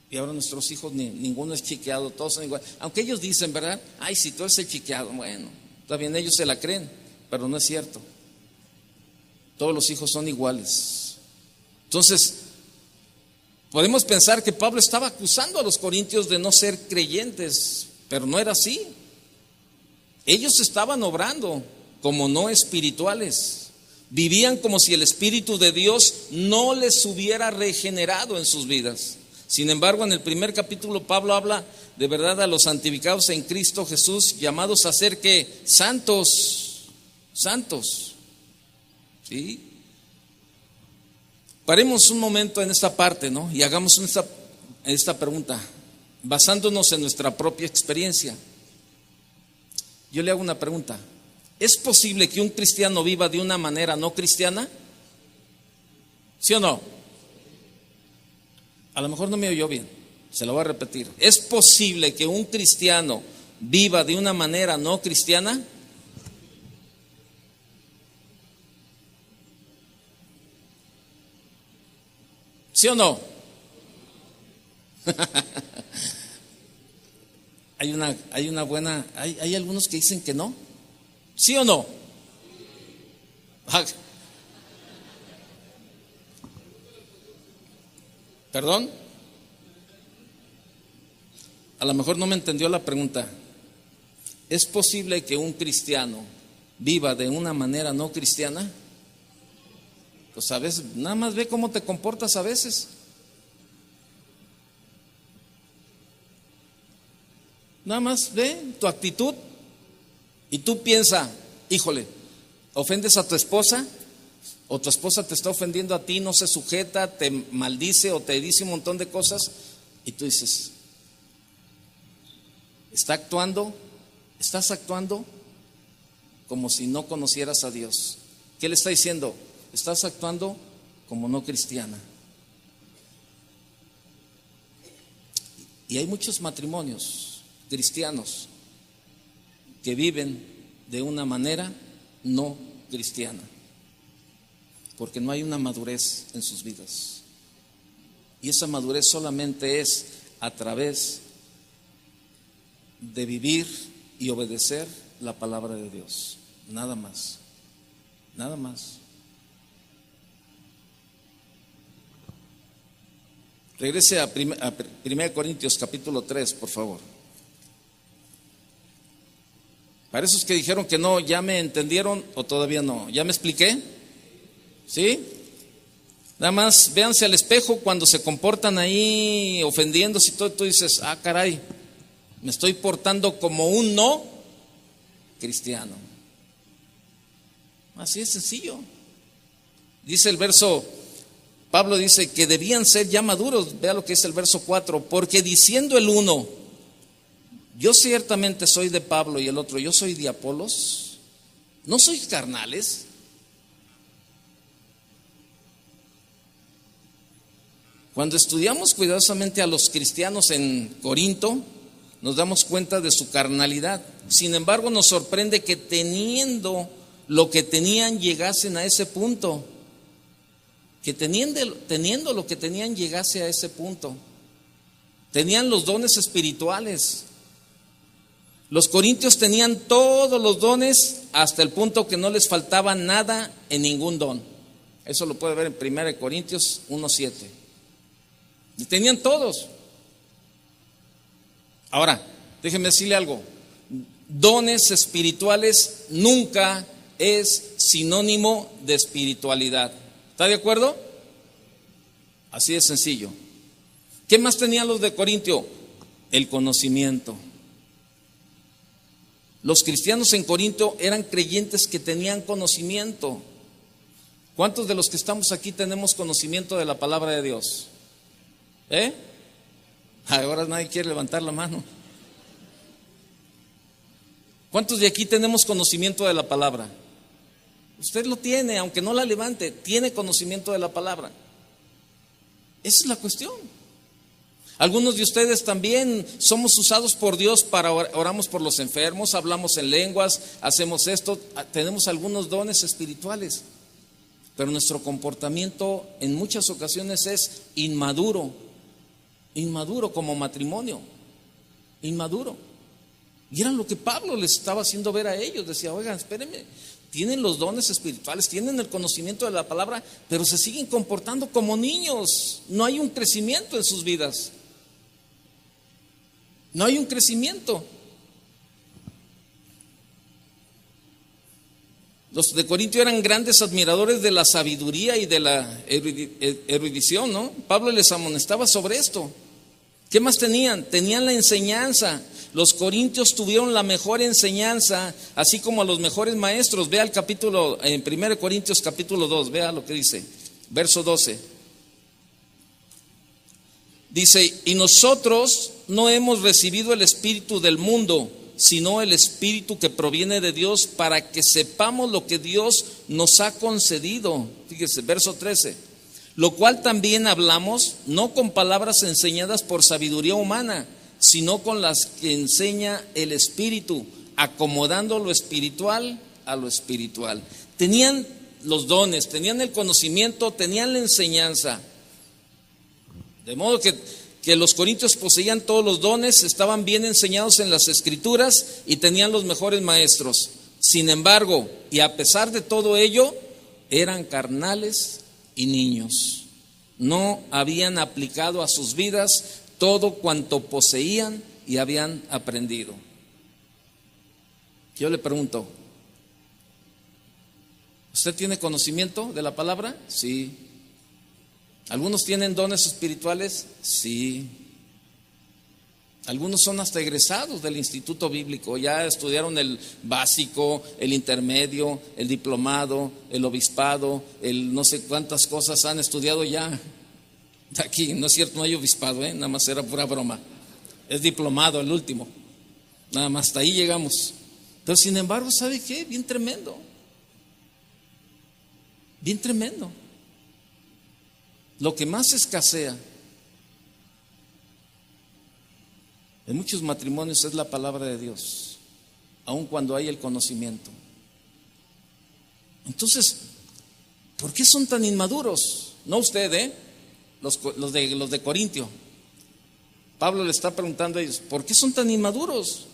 Y ahora nuestros hijos, ninguno es chiqueado, todos son iguales. Aunque ellos dicen, ¿verdad? Ay, si tú eres el chiqueado, bueno, está bien, ellos se la creen, pero no es cierto. Todos los hijos son iguales. Entonces, podemos pensar que Pablo estaba acusando a los corintios de no ser creyentes, pero no era así. Ellos estaban obrando como no espirituales. Vivían como si el Espíritu de Dios no les hubiera regenerado en sus vidas. Sin embargo, en el primer capítulo Pablo habla de verdad a los santificados en Cristo Jesús, llamados a ser que santos, santos. ¿Sí? Paremos un momento en esta parte, ¿no? Y hagamos esta pregunta, basándonos en nuestra propia experiencia. Yo le hago una pregunta. ¿Es posible que un cristiano viva de una manera no cristiana? ¿Sí o no? A lo mejor no me oyó bien, se lo voy a repetir. ¿Es posible que un cristiano viva de una manera no cristiana? ¿Sí o no? Hay una buena, hay algunos que dicen que no. ¿Sí o no? ¿Perdón? A lo mejor no me entendió la pregunta. ¿Es posible que un cristiano viva de una manera no cristiana? Pues a veces, nada más ve cómo te comportas a veces. Nada más ve tu actitud y tú piensas, híjole, ofendes a tu esposa o tu esposa te está ofendiendo a ti, no se sujeta, te maldice o te dice un montón de cosas y tú dices, estás actuando como si no conocieras a Dios. ¿Qué le está diciendo? Estás actuando como no cristiana. Y hay muchos matrimonios cristianos que viven de una manera no cristiana, porque no hay una madurez en sus vidas. Y esa madurez solamente es a través de vivir y obedecer la palabra de Dios. Nada más. Nada más. Regrese a 1 Corintios capítulo 3, por favor. Para esos que dijeron que no, ¿ya me entendieron o todavía no? ¿Ya me expliqué? ¿Sí? Nada más véanse al espejo cuando se comportan ahí ofendiéndose y todo, tú dices, ah, caray, me estoy portando como un no cristiano. Así es sencillo. Dice el verso, Pablo dice que debían ser ya maduros. Vea lo que es el verso 4, porque diciendo el uno, yo ciertamente soy de Pablo, y el otro, yo soy de Apolos, ¿no sois carnales? Cuando estudiamos cuidadosamente a los cristianos en Corinto, nos damos cuenta de su carnalidad. Sin embargo, nos sorprende que teniendo lo que tenían llegasen a ese punto. Que teniendo lo que tenían llegase a ese punto. Tenían los dones espirituales. Los corintios tenían todos los dones hasta el punto que no les faltaba nada en ningún don. Eso lo puede ver en 1 Corintios 1:7. Y tenían todos. Ahora, déjenme decirle algo. Dones espirituales nunca es sinónimo de espiritualidad. ¿Está de acuerdo? Así de sencillo. ¿Qué más tenían los de Corintio? El conocimiento. Los cristianos en Corinto eran creyentes que tenían conocimiento. ¿Cuántos de los que estamos aquí tenemos conocimiento de la palabra de Dios? Ahora nadie quiere levantar la mano. ¿Cuántos de aquí tenemos conocimiento de la palabra? Usted lo tiene, aunque no la levante, tiene conocimiento de la palabra. Esa es la cuestión. Algunos de ustedes también somos usados por Dios para oramos por los enfermos, hablamos en lenguas, hacemos esto, tenemos algunos dones espirituales, pero nuestro comportamiento en muchas ocasiones es inmaduro como matrimonio, inmaduro. Y era lo que Pablo les estaba haciendo ver a ellos. Decía, oigan, espérenme, tienen los dones espirituales, tienen el conocimiento de la palabra, pero se siguen comportando como niños. No hay un crecimiento en sus vidas. No hay un crecimiento. Los de Corintio eran grandes admiradores de la sabiduría y de la erudición, ¿no? Pablo les amonestaba sobre esto. ¿Qué más tenían? Tenían la enseñanza. Los corintios tuvieron la mejor enseñanza, así como los mejores maestros. Vea el capítulo, en 1 Corintios capítulo 2, vea lo que dice, verso 12. Dice, y nosotros no hemos recibido el espíritu del mundo, sino el espíritu que proviene de Dios, para que sepamos lo que Dios nos ha concedido. Fíjese, verso 13. Lo cual también hablamos, no con palabras enseñadas por sabiduría humana, sino con las que enseña el Espíritu, acomodando lo espiritual a lo espiritual. Tenían los dones, tenían el conocimiento, tenían la enseñanza. De modo que los corintios poseían todos los dones, estaban bien enseñados en las Escrituras y tenían los mejores maestros. Sin embargo, y a pesar de todo ello, eran carnales y niños. No habían aplicado a sus vidas todo cuanto poseían y habían aprendido. Yo le pregunto, ¿usted tiene conocimiento de la palabra? Sí. ¿Algunos tienen dones espirituales? Sí. Algunos son hasta egresados del instituto bíblico, ya estudiaron el básico, el intermedio, el diplomado, el obispado, el no sé cuántas cosas han estudiado ya. Aquí, no es cierto, no hay obispado, nada más era pura broma. Es diplomado el último, nada más hasta ahí llegamos. Pero sin embargo, ¿sabe qué? Bien tremendo. Bien tremendo. Lo que más escasea en muchos matrimonios es la palabra de Dios, aun cuando hay el conocimiento. Entonces, ¿por qué son tan inmaduros? No usted, los de Corintio. Pablo le está preguntando a ellos, ¿por qué son tan inmaduros?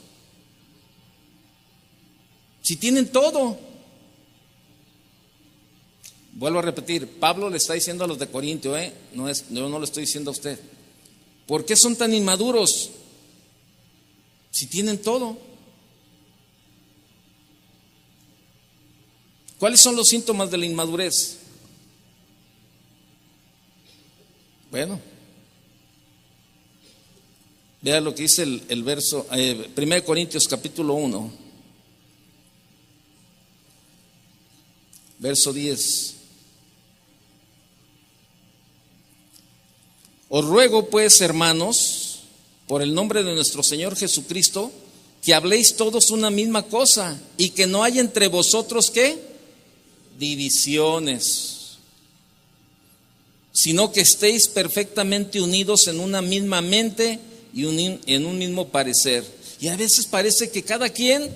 Si tienen todo. Vuelvo a repetir, Pablo le está diciendo a los de Corintio, yo no lo estoy diciendo a usted. ¿Por qué son tan inmaduros? Si tienen todo. ¿Cuáles son los síntomas de la inmadurez? Bueno, vea lo que dice el verso, 1 Corintios capítulo 1, verso 10. Os ruego pues, hermanos, por el nombre de nuestro Señor Jesucristo, que habléis todos una misma cosa y que no haya entre vosotros, ¿qué? Divisiones, sino que estéis perfectamente unidos en una misma mente y en un mismo parecer. Y a veces parece que cada quien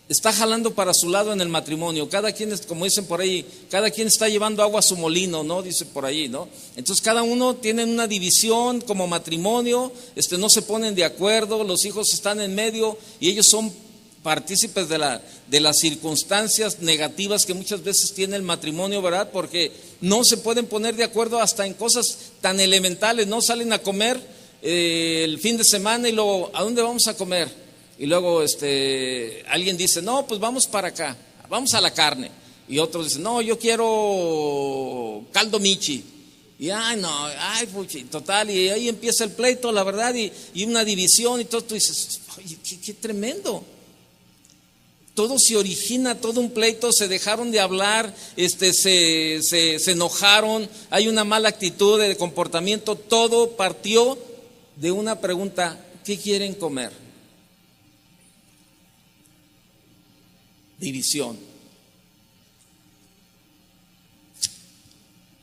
está jalando para su lado en el matrimonio, cada quien, como dicen por ahí, cada quien está llevando agua a su molino, ¿no? Dice por ahí, ¿no? Entonces cada uno tiene una división como matrimonio, no se ponen de acuerdo, los hijos están en medio y ellos son partícipes de las circunstancias negativas que muchas veces tiene el matrimonio, ¿verdad? Porque no se pueden poner de acuerdo hasta en cosas tan elementales, ¿no? Salen a comer el fin de semana y luego, ¿a dónde vamos a comer? Y luego alguien dice, no, pues vamos para acá, vamos a la carne. Y otros dicen, no, yo quiero caldo michi. Y puchi, total, y ahí empieza el pleito, la verdad, y una división y todo. Tú dices, oye, qué tremendo. Todo se origina, todo un pleito, se dejaron de hablar, se enojaron, hay una mala actitud de comportamiento, todo partió de una pregunta, ¿qué quieren comer? División.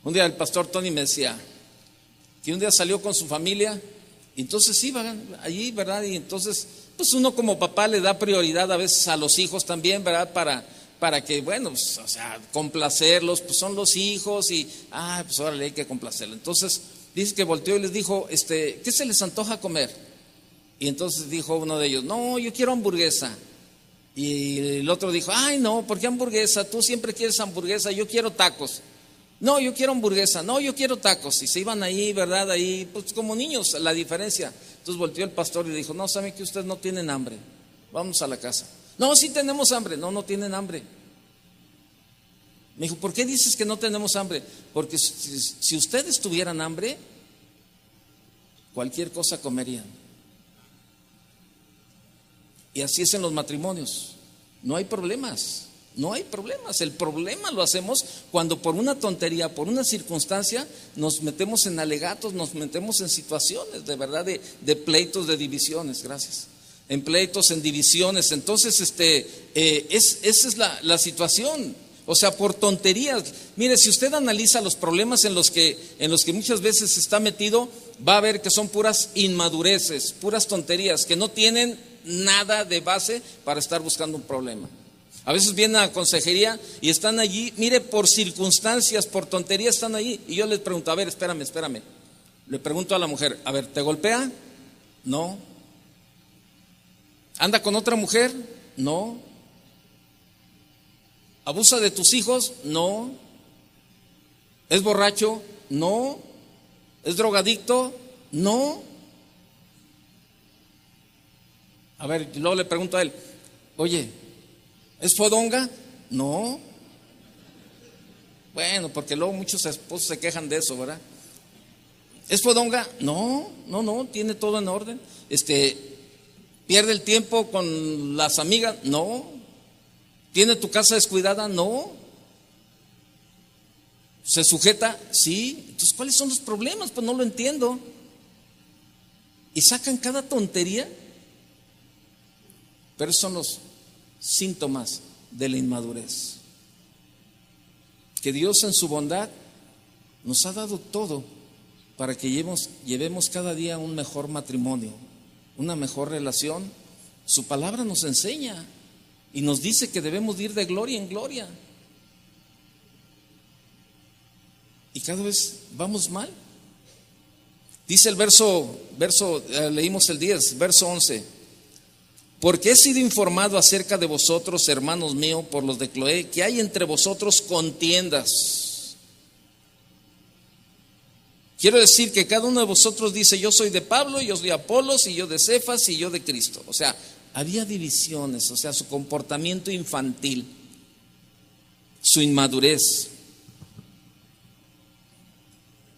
Un día el pastor Tony me decía que un día salió con su familia Entonces iban allí, ¿verdad? Y entonces, pues uno como papá le da prioridad a veces a los hijos también, ¿verdad? Para que, bueno, pues, o sea, complacerlos, pues son los hijos y, pues órale, hay que complacerlos. Entonces, dice que volteó y les dijo, ¿qué se les antoja comer? Y entonces dijo uno de ellos, no, yo quiero hamburguesa. Y el otro dijo, ay no, ¿por qué hamburguesa? Tú siempre quieres hamburguesa, yo quiero tacos. No, yo quiero hamburguesa, no, yo quiero tacos. Y se iban ahí, ¿verdad? Ahí, pues como niños, la diferencia. Entonces volteó el pastor y le dijo, no, ¿saben que ustedes no tienen hambre? Vamos a la casa. No, sí tenemos hambre. No, no tienen hambre. Me dijo, ¿por qué dices que no tenemos hambre? Porque si ustedes tuvieran hambre, cualquier cosa comerían. Y así es en los matrimonios. No hay problemas. No hay problemas. El problema lo hacemos cuando por una tontería, por una circunstancia, nos metemos en alegatos, nos metemos en situaciones de verdad de pleitos, de divisiones. Gracias. En pleitos, en divisiones. Entonces, esa es la situación. O sea, por tonterías. Mire, si usted analiza los problemas en los que muchas veces se está metido, va a ver que son puras inmadureces, puras tonterías, que no tienen nada de base para estar buscando un problema. A veces vienen a la consejería y están allí, mire, por circunstancias, por tonterías están allí. Y yo les pregunto, a ver, espérame. Le pregunto a la mujer, a ver, ¿te golpea? No. ¿Anda con otra mujer? No. ¿Abusa de tus hijos? No. ¿Es borracho? No. ¿Es drogadicto? No. A ver, luego le pregunto a él, oye, ¿es fodonga? No. Bueno, porque luego muchos esposos se quejan de eso, ¿verdad? ¿Es fodonga? No, tiene todo en orden. ¿Pierde el tiempo con las amigas? No. ¿Tiene tu casa descuidada? No. ¿Se sujeta? Sí. Entonces, ¿cuáles son los problemas? Pues no lo entiendo. Y sacan cada tontería. Pero esos son los síntomas de la inmadurez. Que Dios en su bondad nos ha dado todo para que llevemos cada día un mejor matrimonio, una mejor relación. Su palabra nos enseña y nos dice que debemos ir de gloria en gloria. Y cada vez vamos mal. Dice el leímos el 10, verso 11. Porque he sido informado acerca de vosotros, hermanos míos, por los de Cloé, que hay entre vosotros contiendas. Quiero decir que cada uno de vosotros dice, yo soy de Pablo, yo soy de Apolos, y yo de Cefas, y yo de Cristo. O sea, había divisiones, o sea, su comportamiento infantil, su inmadurez.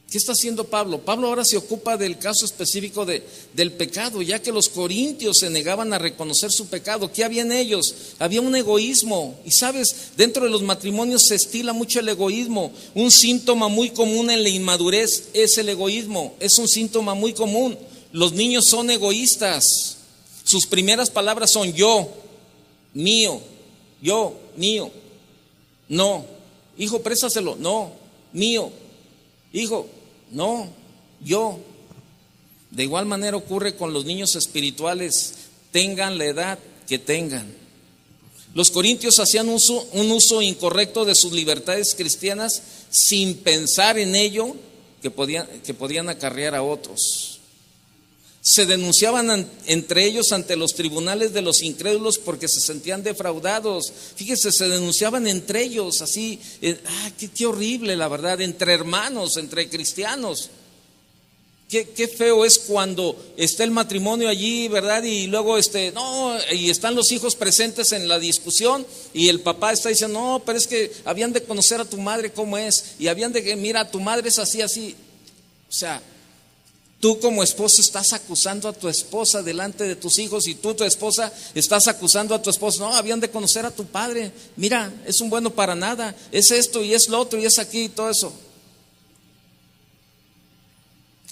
¿Qué está haciendo Pablo? Pablo ahora se ocupa del caso específico del pecado, ya que los corintios se negaban a reconocer su pecado. ¿Qué había en ellos? Había un egoísmo. Y sabes, dentro de los matrimonios se estila mucho el egoísmo. Un síntoma muy común en la inmadurez es el egoísmo. Es un síntoma muy común. Los niños son egoístas. Sus primeras palabras son yo, mío, no. Hijo, préstaselo, no, mío. Hijo, no, yo. De igual manera ocurre con los niños espirituales, tengan la edad que tengan. Los corintios hacían un uso incorrecto de sus libertades cristianas sin pensar en ello que podían acarrear a otros. Se denunciaban entre ellos ante los tribunales de los incrédulos porque se sentían defraudados. Fíjese, se denunciaban entre ellos así, qué horrible la verdad, entre hermanos, entre cristianos. Qué feo es cuando está el matrimonio allí, ¿verdad? Y luego y están los hijos presentes en la discusión y el papá está diciendo, no, pero es que habían de conocer a tu madre cómo es y mira, tu madre es así. O sea, tú como esposo estás acusando a tu esposa delante de tus hijos y tú, tu esposa, estás acusando a tu esposo. No, habían de conocer a tu padre. Mira, es un bueno para nada. Es esto y es lo otro y es aquí y todo eso.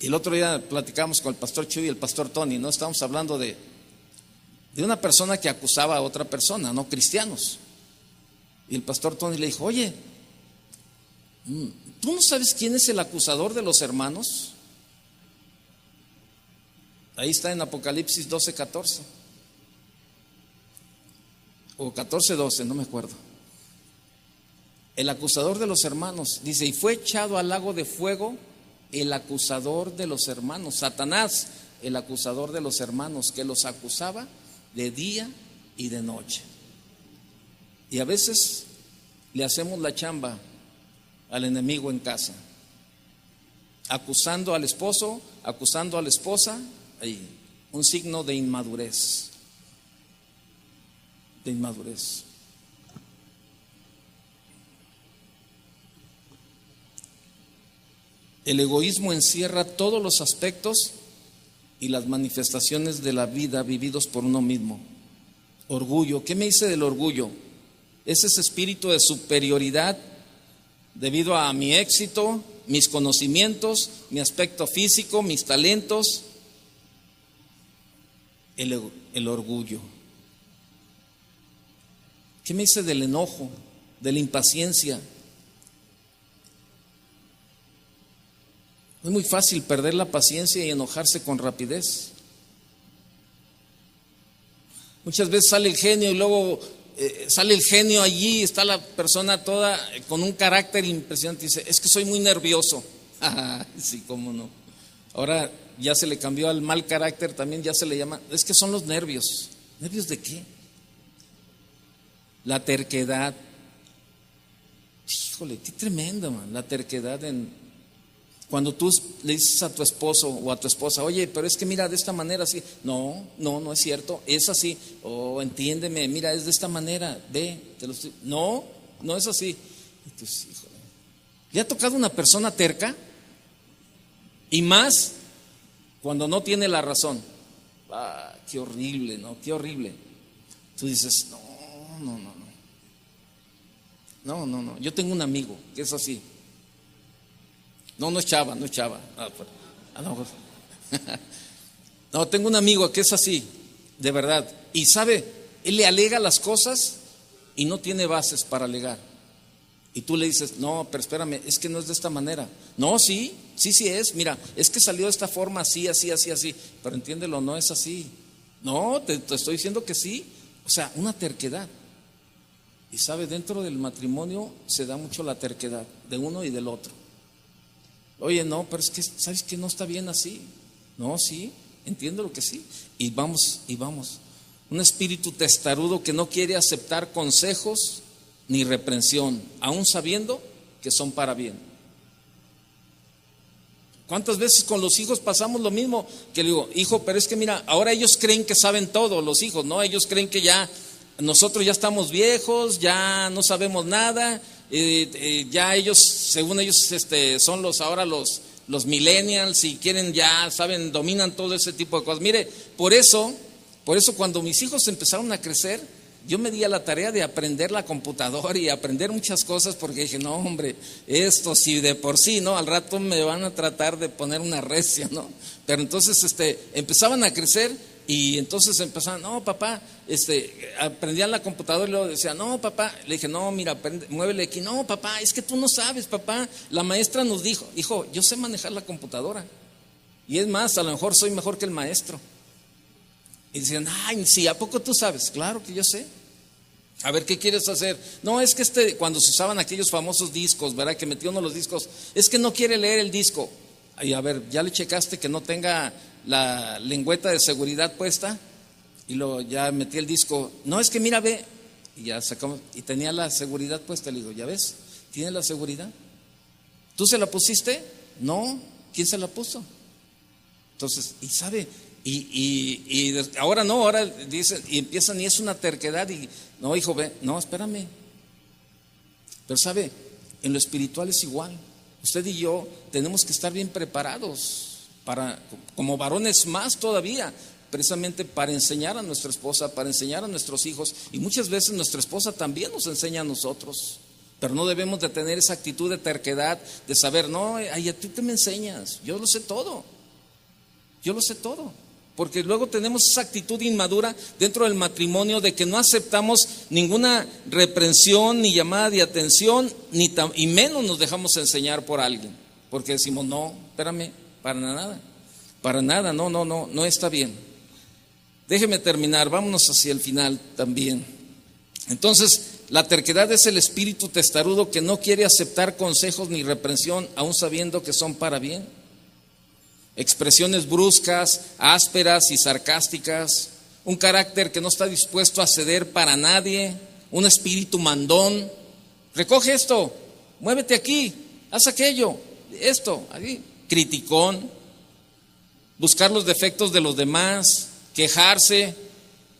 Y el otro día platicamos con el pastor Chuy y el pastor Tony, ¿no? Estábamos hablando de una persona que acusaba a otra persona, no cristianos. Y el pastor Tony le dijo, oye, ¿tú no sabes quién es el acusador de los hermanos? Ahí está en Apocalipsis 12:14 o 14:12, no me acuerdo. El acusador de los hermanos, dice, y fue echado al lago de fuego el acusador de los hermanos, Satanás, el acusador de los hermanos, que los acusaba de día y de noche. Y a veces le hacemos la chamba al enemigo en casa, acusando al esposo, acusando a la esposa, ahí, un signo de inmadurez, de inmadurez. El egoísmo encierra todos los aspectos y las manifestaciones de la vida vividos por uno mismo. Orgullo, ¿qué me dice del orgullo? Es ese espíritu de superioridad debido a mi éxito, mis conocimientos, mi aspecto físico, mis talentos. El orgullo. ¿Qué me dice del enojo, de la impaciencia? Es muy fácil perder la paciencia y enojarse con rapidez. Muchas veces sale el genio y luego sale el genio allí, está la persona toda con un carácter impresionante y dice, es que soy muy nervioso. Sí, cómo no. Ahora ya se le cambió al mal carácter, también ya se le llama, es que son los nervios. ¿Nervios de qué? La terquedad. Híjole, qué tremenda, man, la terquedad cuando tú le dices a tu esposo o a tu esposa, oye, pero es que mira, de esta manera así. No es cierto, es así. Entiéndeme, mira, es de esta manera, ve, no es así. Entonces, híjole, ¿le ha tocado una persona terca? Y más cuando no tiene la razón. Qué horrible, ¿no? Qué horrible. Tú dices, no. Yo tengo un amigo que es así. No es Chava. No, tengo un amigo que es así, de verdad. Y sabe, él le alega las cosas y no tiene bases para alegar. Y tú le dices, no, pero espérame, es que no es de esta manera. No, sí es. Mira, es que salió de esta forma, así. Pero entiéndelo, no es así. No, te estoy diciendo que sí. O sea, una terquedad. Y sabe, dentro del matrimonio se da mucho la terquedad de uno y del otro. Oye, no, pero es que, ¿sabes que no está bien así? No, sí, entiendo lo que sí. Y vamos. Un espíritu testarudo que no quiere aceptar consejos ni reprensión, aún sabiendo que son para bien. ¿Cuántas veces con los hijos pasamos lo mismo? Que le digo, hijo, pero es que mira, ahora ellos creen que saben todo, los hijos, ¿no? Ellos creen que ya, nosotros ya estamos viejos, ya no sabemos nada. Ya ellos, según ellos, son ahora los millennials y quieren, ya saben, dominan todo ese tipo de cosas. Mire, por eso cuando mis hijos empezaron a crecer, yo me di a la tarea de aprender la computadora y aprender muchas cosas, porque dije, no, hombre, esto si de por sí, ¿no? Al rato me van a tratar de poner una recia, ¿no? Pero entonces empezaban a crecer. Y entonces empezaban, no, papá, aprendían la computadora y luego decía, no, papá, le dije, no, mira, muévele aquí, no, papá, es que tú no sabes, papá, la maestra nos dijo, hijo, yo sé manejar la computadora, y es más, a lo mejor soy mejor que el maestro. Y decían, ay, sí, ¿a poco tú sabes? Claro que yo sé. A ver, ¿qué quieres hacer? No, es que cuando se usaban aquellos famosos discos, ¿verdad? Que metió uno los discos, es que no quiere leer el disco. Y a ver, ¿ya le checaste que no tenga la lengüeta de seguridad puesta? Y luego ya metí el disco. No, es que mira, ve. Y ya sacamos, y tenía la seguridad puesta. Le digo, ¿ya ves? ¿Tiene la seguridad? ¿Tú se la pusiste? No. ¿Quién se la puso? Entonces, y sabe, y ahora no, ahora dicen, y empiezan, y es una terquedad, y no, hijo, ve, no, espérame. Pero sabe, en lo espiritual es igual. Usted y yo tenemos que estar bien preparados como varones más todavía, precisamente para enseñar a nuestra esposa, para enseñar a nuestros hijos, y muchas veces nuestra esposa también nos enseña a nosotros, pero no debemos de tener esa actitud de terquedad, de saber, no, ay, a ti te me enseñas, yo lo sé todo, porque luego tenemos esa actitud inmadura dentro del matrimonio de que no aceptamos ninguna reprensión ni llamada de atención, y menos nos dejamos enseñar por alguien, porque decimos, no, espérame, para nada. Para nada, no está bien. Déjeme terminar, vámonos hacia el final también. Entonces, la terquedad es el espíritu testarudo que no quiere aceptar consejos ni reprensión, aun sabiendo que son para bien. Expresiones bruscas, ásperas y sarcásticas, un carácter que no está dispuesto a ceder para nadie, un espíritu mandón. Recoge esto, muévete aquí, haz aquello, esto, aquí. Criticón, buscar los defectos de los demás, quejarse,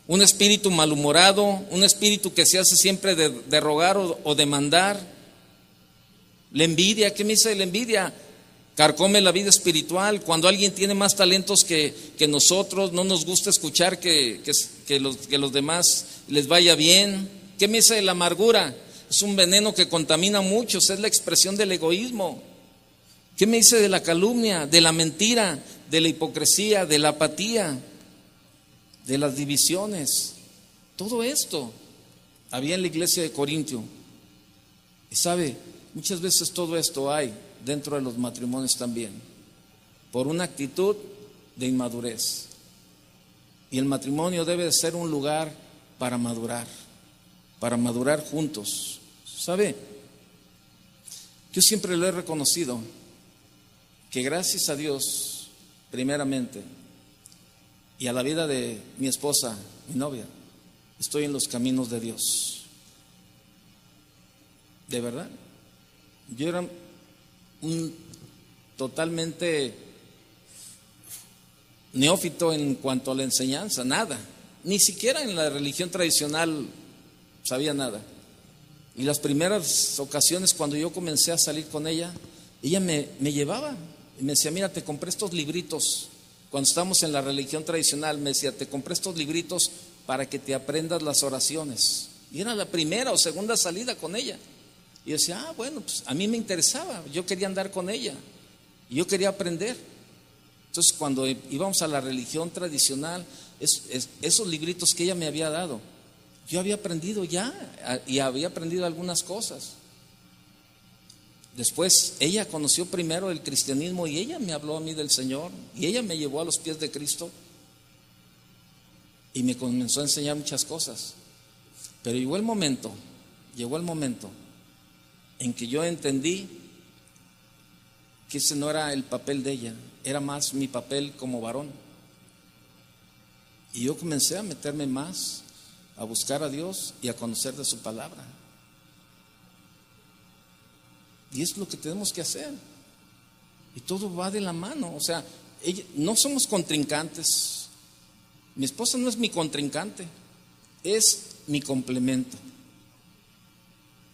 un espíritu malhumorado, un espíritu que se hace siempre de rogar o de mandar. La envidia, ¿qué me dice de la envidia? Carcome la vida espiritual. Cuando alguien tiene más talentos que nosotros, no nos gusta escuchar que los demás les vaya bien. ¿Qué me dice de la amargura? Es un veneno que contamina a muchos, es la expresión del egoísmo. ¿Qué me dice de la calumnia, de la mentira, de la hipocresía, de la apatía, de las divisiones? Todo esto había en la iglesia de Corintio. Y sabe, muchas veces todo esto hay dentro de los matrimonios también, por una actitud de inmadurez. Y el matrimonio debe de ser un lugar para madurar juntos. ¿Sabe? Yo siempre lo he reconocido, que gracias a Dios, primeramente, y a la vida de mi esposa, mi novia, estoy en los caminos de Dios. De verdad. Yo era totalmente neófito en cuanto a la enseñanza, nada. Ni siquiera en la religión tradicional sabía nada. Y las primeras ocasiones cuando yo comencé a salir con ella me llevaba y me decía, mira, te compré estos libritos. Cuando estábamos en la religión tradicional, me decía, te compré estos libritos para que te aprendas las oraciones. Y era la primera o segunda salida con ella. Y yo decía, bueno, pues a mí me interesaba, yo quería andar con ella, y yo quería aprender. Entonces, cuando íbamos a la religión tradicional, esos libritos que ella me había dado, yo había aprendido ya, y había aprendido algunas cosas. Después, ella conoció primero el cristianismo, y ella me habló a mí del Señor, y ella me llevó a los pies de Cristo, y me comenzó a enseñar muchas cosas. Pero llegó el momento en que yo entendí que ese no era el papel de ella, era más mi papel como varón. Y yo comencé a meterme más, a buscar a Dios y a conocer de su palabra. Y es lo que tenemos que hacer. Y todo va de la mano. O sea, no somos contrincantes. Mi esposa no es mi contrincante, es mi complemento.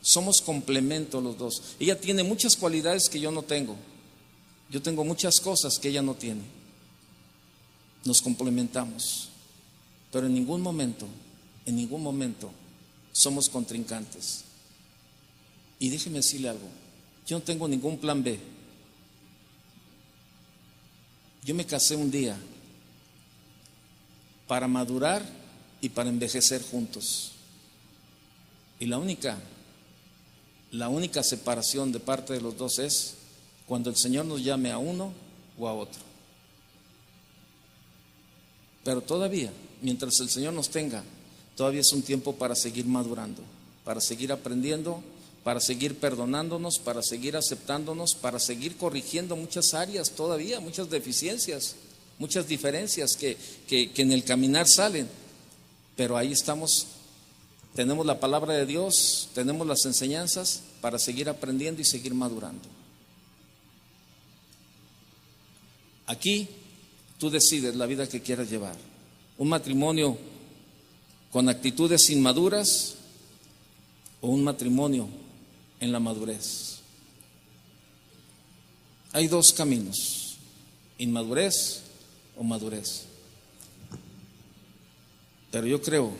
Somos complemento los dos. Ella tiene muchas cualidades que yo no tengo. Yo tengo muchas cosas que ella no tiene. Nos complementamos. Pero en ningún momento somos contrincantes. Y déjeme decirle algo. Yo no tengo ningún plan B. Yo me casé un día para madurar y para envejecer juntos. Y la única separación de parte de los dos es cuando el Señor nos llame a uno o a otro. Pero todavía, mientras el Señor nos tenga, todavía es un tiempo para seguir madurando, para seguir aprendiendo, para seguir perdonándonos, para seguir aceptándonos, para seguir corrigiendo muchas áreas todavía, muchas deficiencias, muchas diferencias que en el caminar salen. Pero ahí estamos. Tenemos la palabra de Dios, tenemos las enseñanzas para seguir aprendiendo y seguir madurando. Aquí tú decides la vida que quieras llevar. Un matrimonio con actitudes inmaduras o un matrimonio en la madurez. Hay dos caminos, inmadurez o madurez. Pero yo creo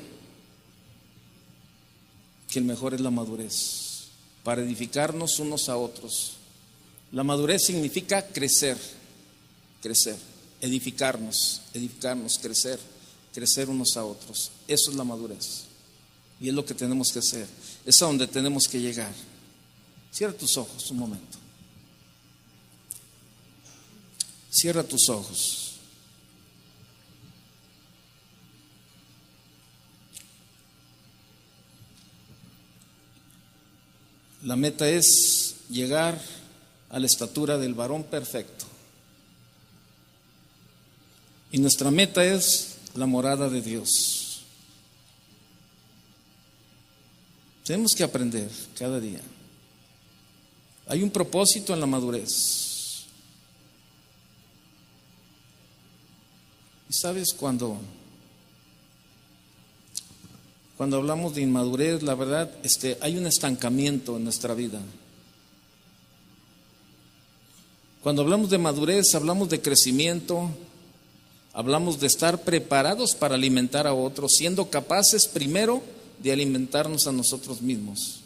que el mejor es la madurez, para edificarnos unos a otros. La madurez significa crecer, edificarnos, crecer unos a otros. Eso es la madurez. Y es lo que tenemos que hacer, es a donde tenemos que llegar. Cierra tus ojos un momento. Cierra tus ojos. La meta es llegar a la estatura del varón perfecto. Y nuestra meta es la morada de Dios. Tenemos que aprender cada día. Hay un propósito en la madurez. Y sabes, cuando hablamos de inmadurez, la verdad, hay un estancamiento en nuestra vida. Cuando hablamos de madurez, hablamos de crecimiento, hablamos de estar preparados para alimentar a otros, siendo capaces primero de alimentarnos a nosotros mismos.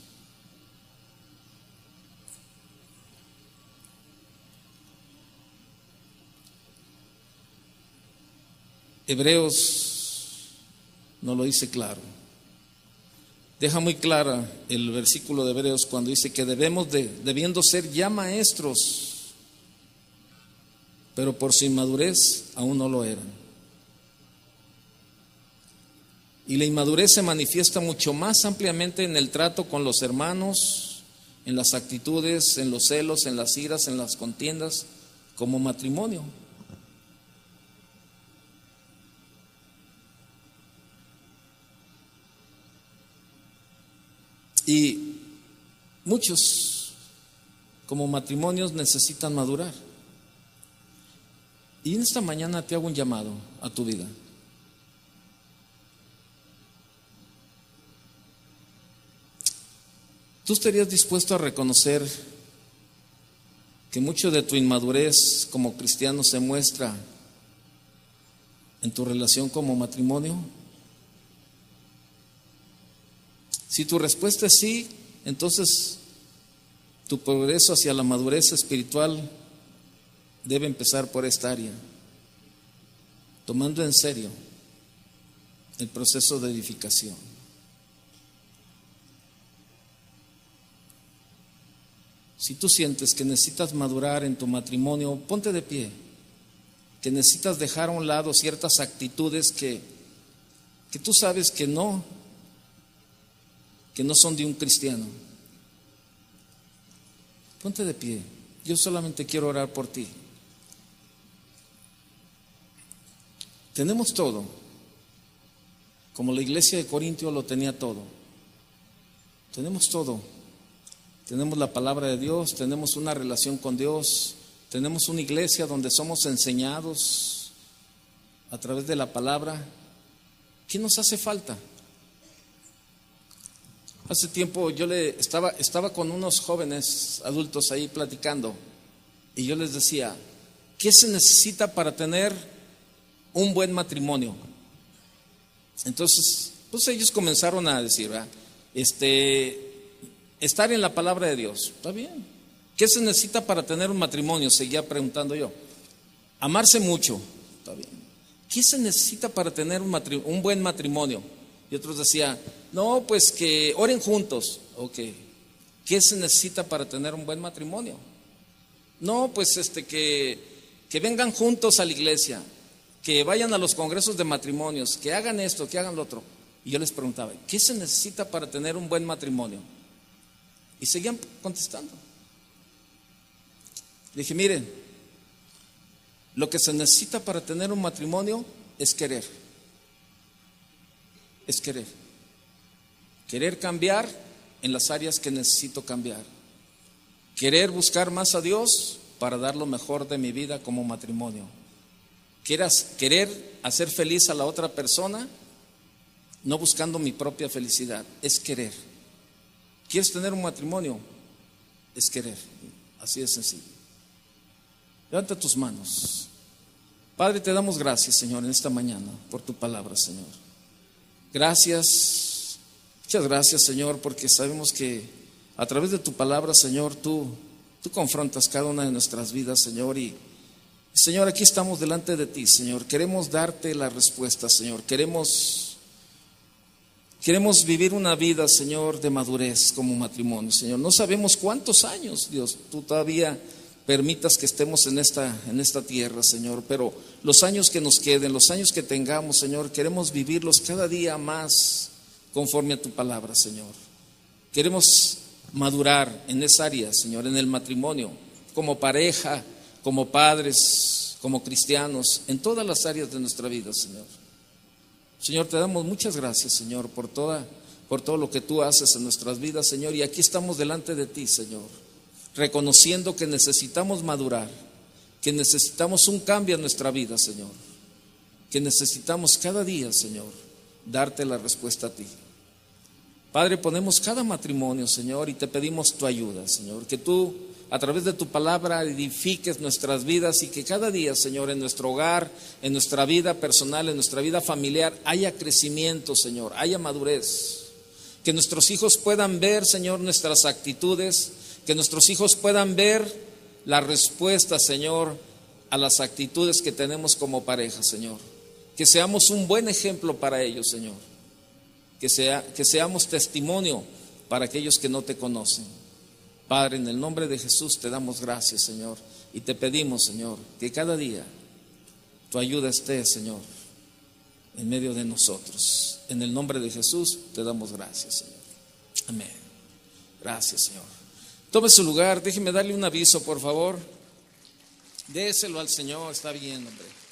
Hebreos nos lo dice claro. Deja muy clara el versículo de Hebreos cuando dice que debiendo ser ya maestros, pero por su inmadurez aún no lo eran. Y la inmadurez se manifiesta mucho más ampliamente en el trato con los hermanos, en las actitudes, en los celos, en las iras, en las contiendas, como matrimonio. Y muchos, como matrimonios, necesitan madurar. Y en esta mañana te hago un llamado a tu vida. ¿Tú estarías dispuesto a reconocer que mucho de tu inmadurez como cristiano se muestra en tu relación como matrimonio? Si tu respuesta es sí, entonces tu progreso hacia la madurez espiritual debe empezar por esta área, tomando en serio el proceso de edificación. Si tú sientes que necesitas madurar en tu matrimonio, ponte de pie, que necesitas dejar a un lado ciertas actitudes que tú sabes que no son de un cristiano. Ponte de pie, yo solamente quiero orar por ti. Tenemos todo, como la iglesia de Corintio lo tenía todo. Tenemos todo. Tenemos la palabra de Dios, tenemos una relación con Dios, tenemos una iglesia donde somos enseñados a través de la palabra. ¿Qué nos hace falta? Hace tiempo yo estaba con unos jóvenes adultos ahí platicando y yo les decía, ¿qué se necesita para tener un buen matrimonio? Entonces, pues ellos comenzaron a decir, ¿verdad? Estar en la palabra de Dios, está bien. ¿Qué se necesita para tener un matrimonio? Seguía preguntando yo. Amarse mucho, está bien. ¿Qué se necesita para tener un buen matrimonio? Y otros decían, no, pues que oren juntos. Ok. ¿Qué se necesita para tener un buen matrimonio? No, pues que vengan juntos a la iglesia, que vayan a los congresos de matrimonios, que hagan esto, que hagan lo otro. Y yo les preguntaba, ¿qué se necesita para tener un buen matrimonio? Y seguían contestando. Le dije, miren, lo que se necesita para tener un matrimonio es querer. Es querer. Querer cambiar en las áreas que necesito cambiar. Querer buscar más a Dios para dar lo mejor de mi vida como matrimonio. Querer hacer feliz a la otra persona, no buscando mi propia felicidad. Es querer. ¿Quieres tener un matrimonio? Es querer. Así de sencillo. Levanta tus manos. Padre, te damos gracias, Señor, en esta mañana por tu palabra, Señor. Gracias, muchas gracias, Señor, porque sabemos que a través de tu palabra, Señor, tú confrontas cada una de nuestras vidas, Señor. Y Señor, aquí estamos delante de ti, Señor. Queremos darte la respuesta, Señor. Queremos vivir una vida, Señor, de madurez como matrimonio, Señor. No sabemos cuántos años, Dios, tú todavía permitas que estemos en esta tierra, Señor, pero los años que nos queden, los años que tengamos, Señor, queremos vivirlos cada día más conforme a tu palabra, Señor. Queremos madurar en esa área, Señor, en el matrimonio, como pareja, como padres, como cristianos, en todas las áreas de nuestra vida, Señor. Señor, te damos muchas gracias, Señor, por todo lo que tú haces en nuestras vidas, Señor, y aquí estamos delante de ti, Señor, reconociendo que necesitamos madurar, que necesitamos un cambio en nuestra vida, Señor, que necesitamos cada día, Señor, darte la respuesta a ti. Padre, ponemos cada matrimonio, Señor, y te pedimos tu ayuda, Señor, que tú a través de tu palabra edifiques nuestras vidas y que cada día, Señor, en nuestro hogar, en nuestra vida personal, en nuestra vida familiar, haya crecimiento, Señor, haya madurez. Que nuestros hijos puedan ver, Señor, nuestras actitudes, que nuestros hijos puedan ver la respuesta, Señor, a las actitudes que tenemos como pareja, Señor. Que seamos un buen ejemplo para ellos, Señor. Que seamos testimonio para aquellos que no te conocen. Padre, en el nombre de Jesús te damos gracias, Señor, y te pedimos, Señor, que cada día tu ayuda esté, Señor, en medio de nosotros. En el nombre de Jesús te damos gracias, Señor. Amén. Gracias, Señor. Tome su lugar, déjeme darle un aviso, por favor. Déselo al Señor, está bien, hombre.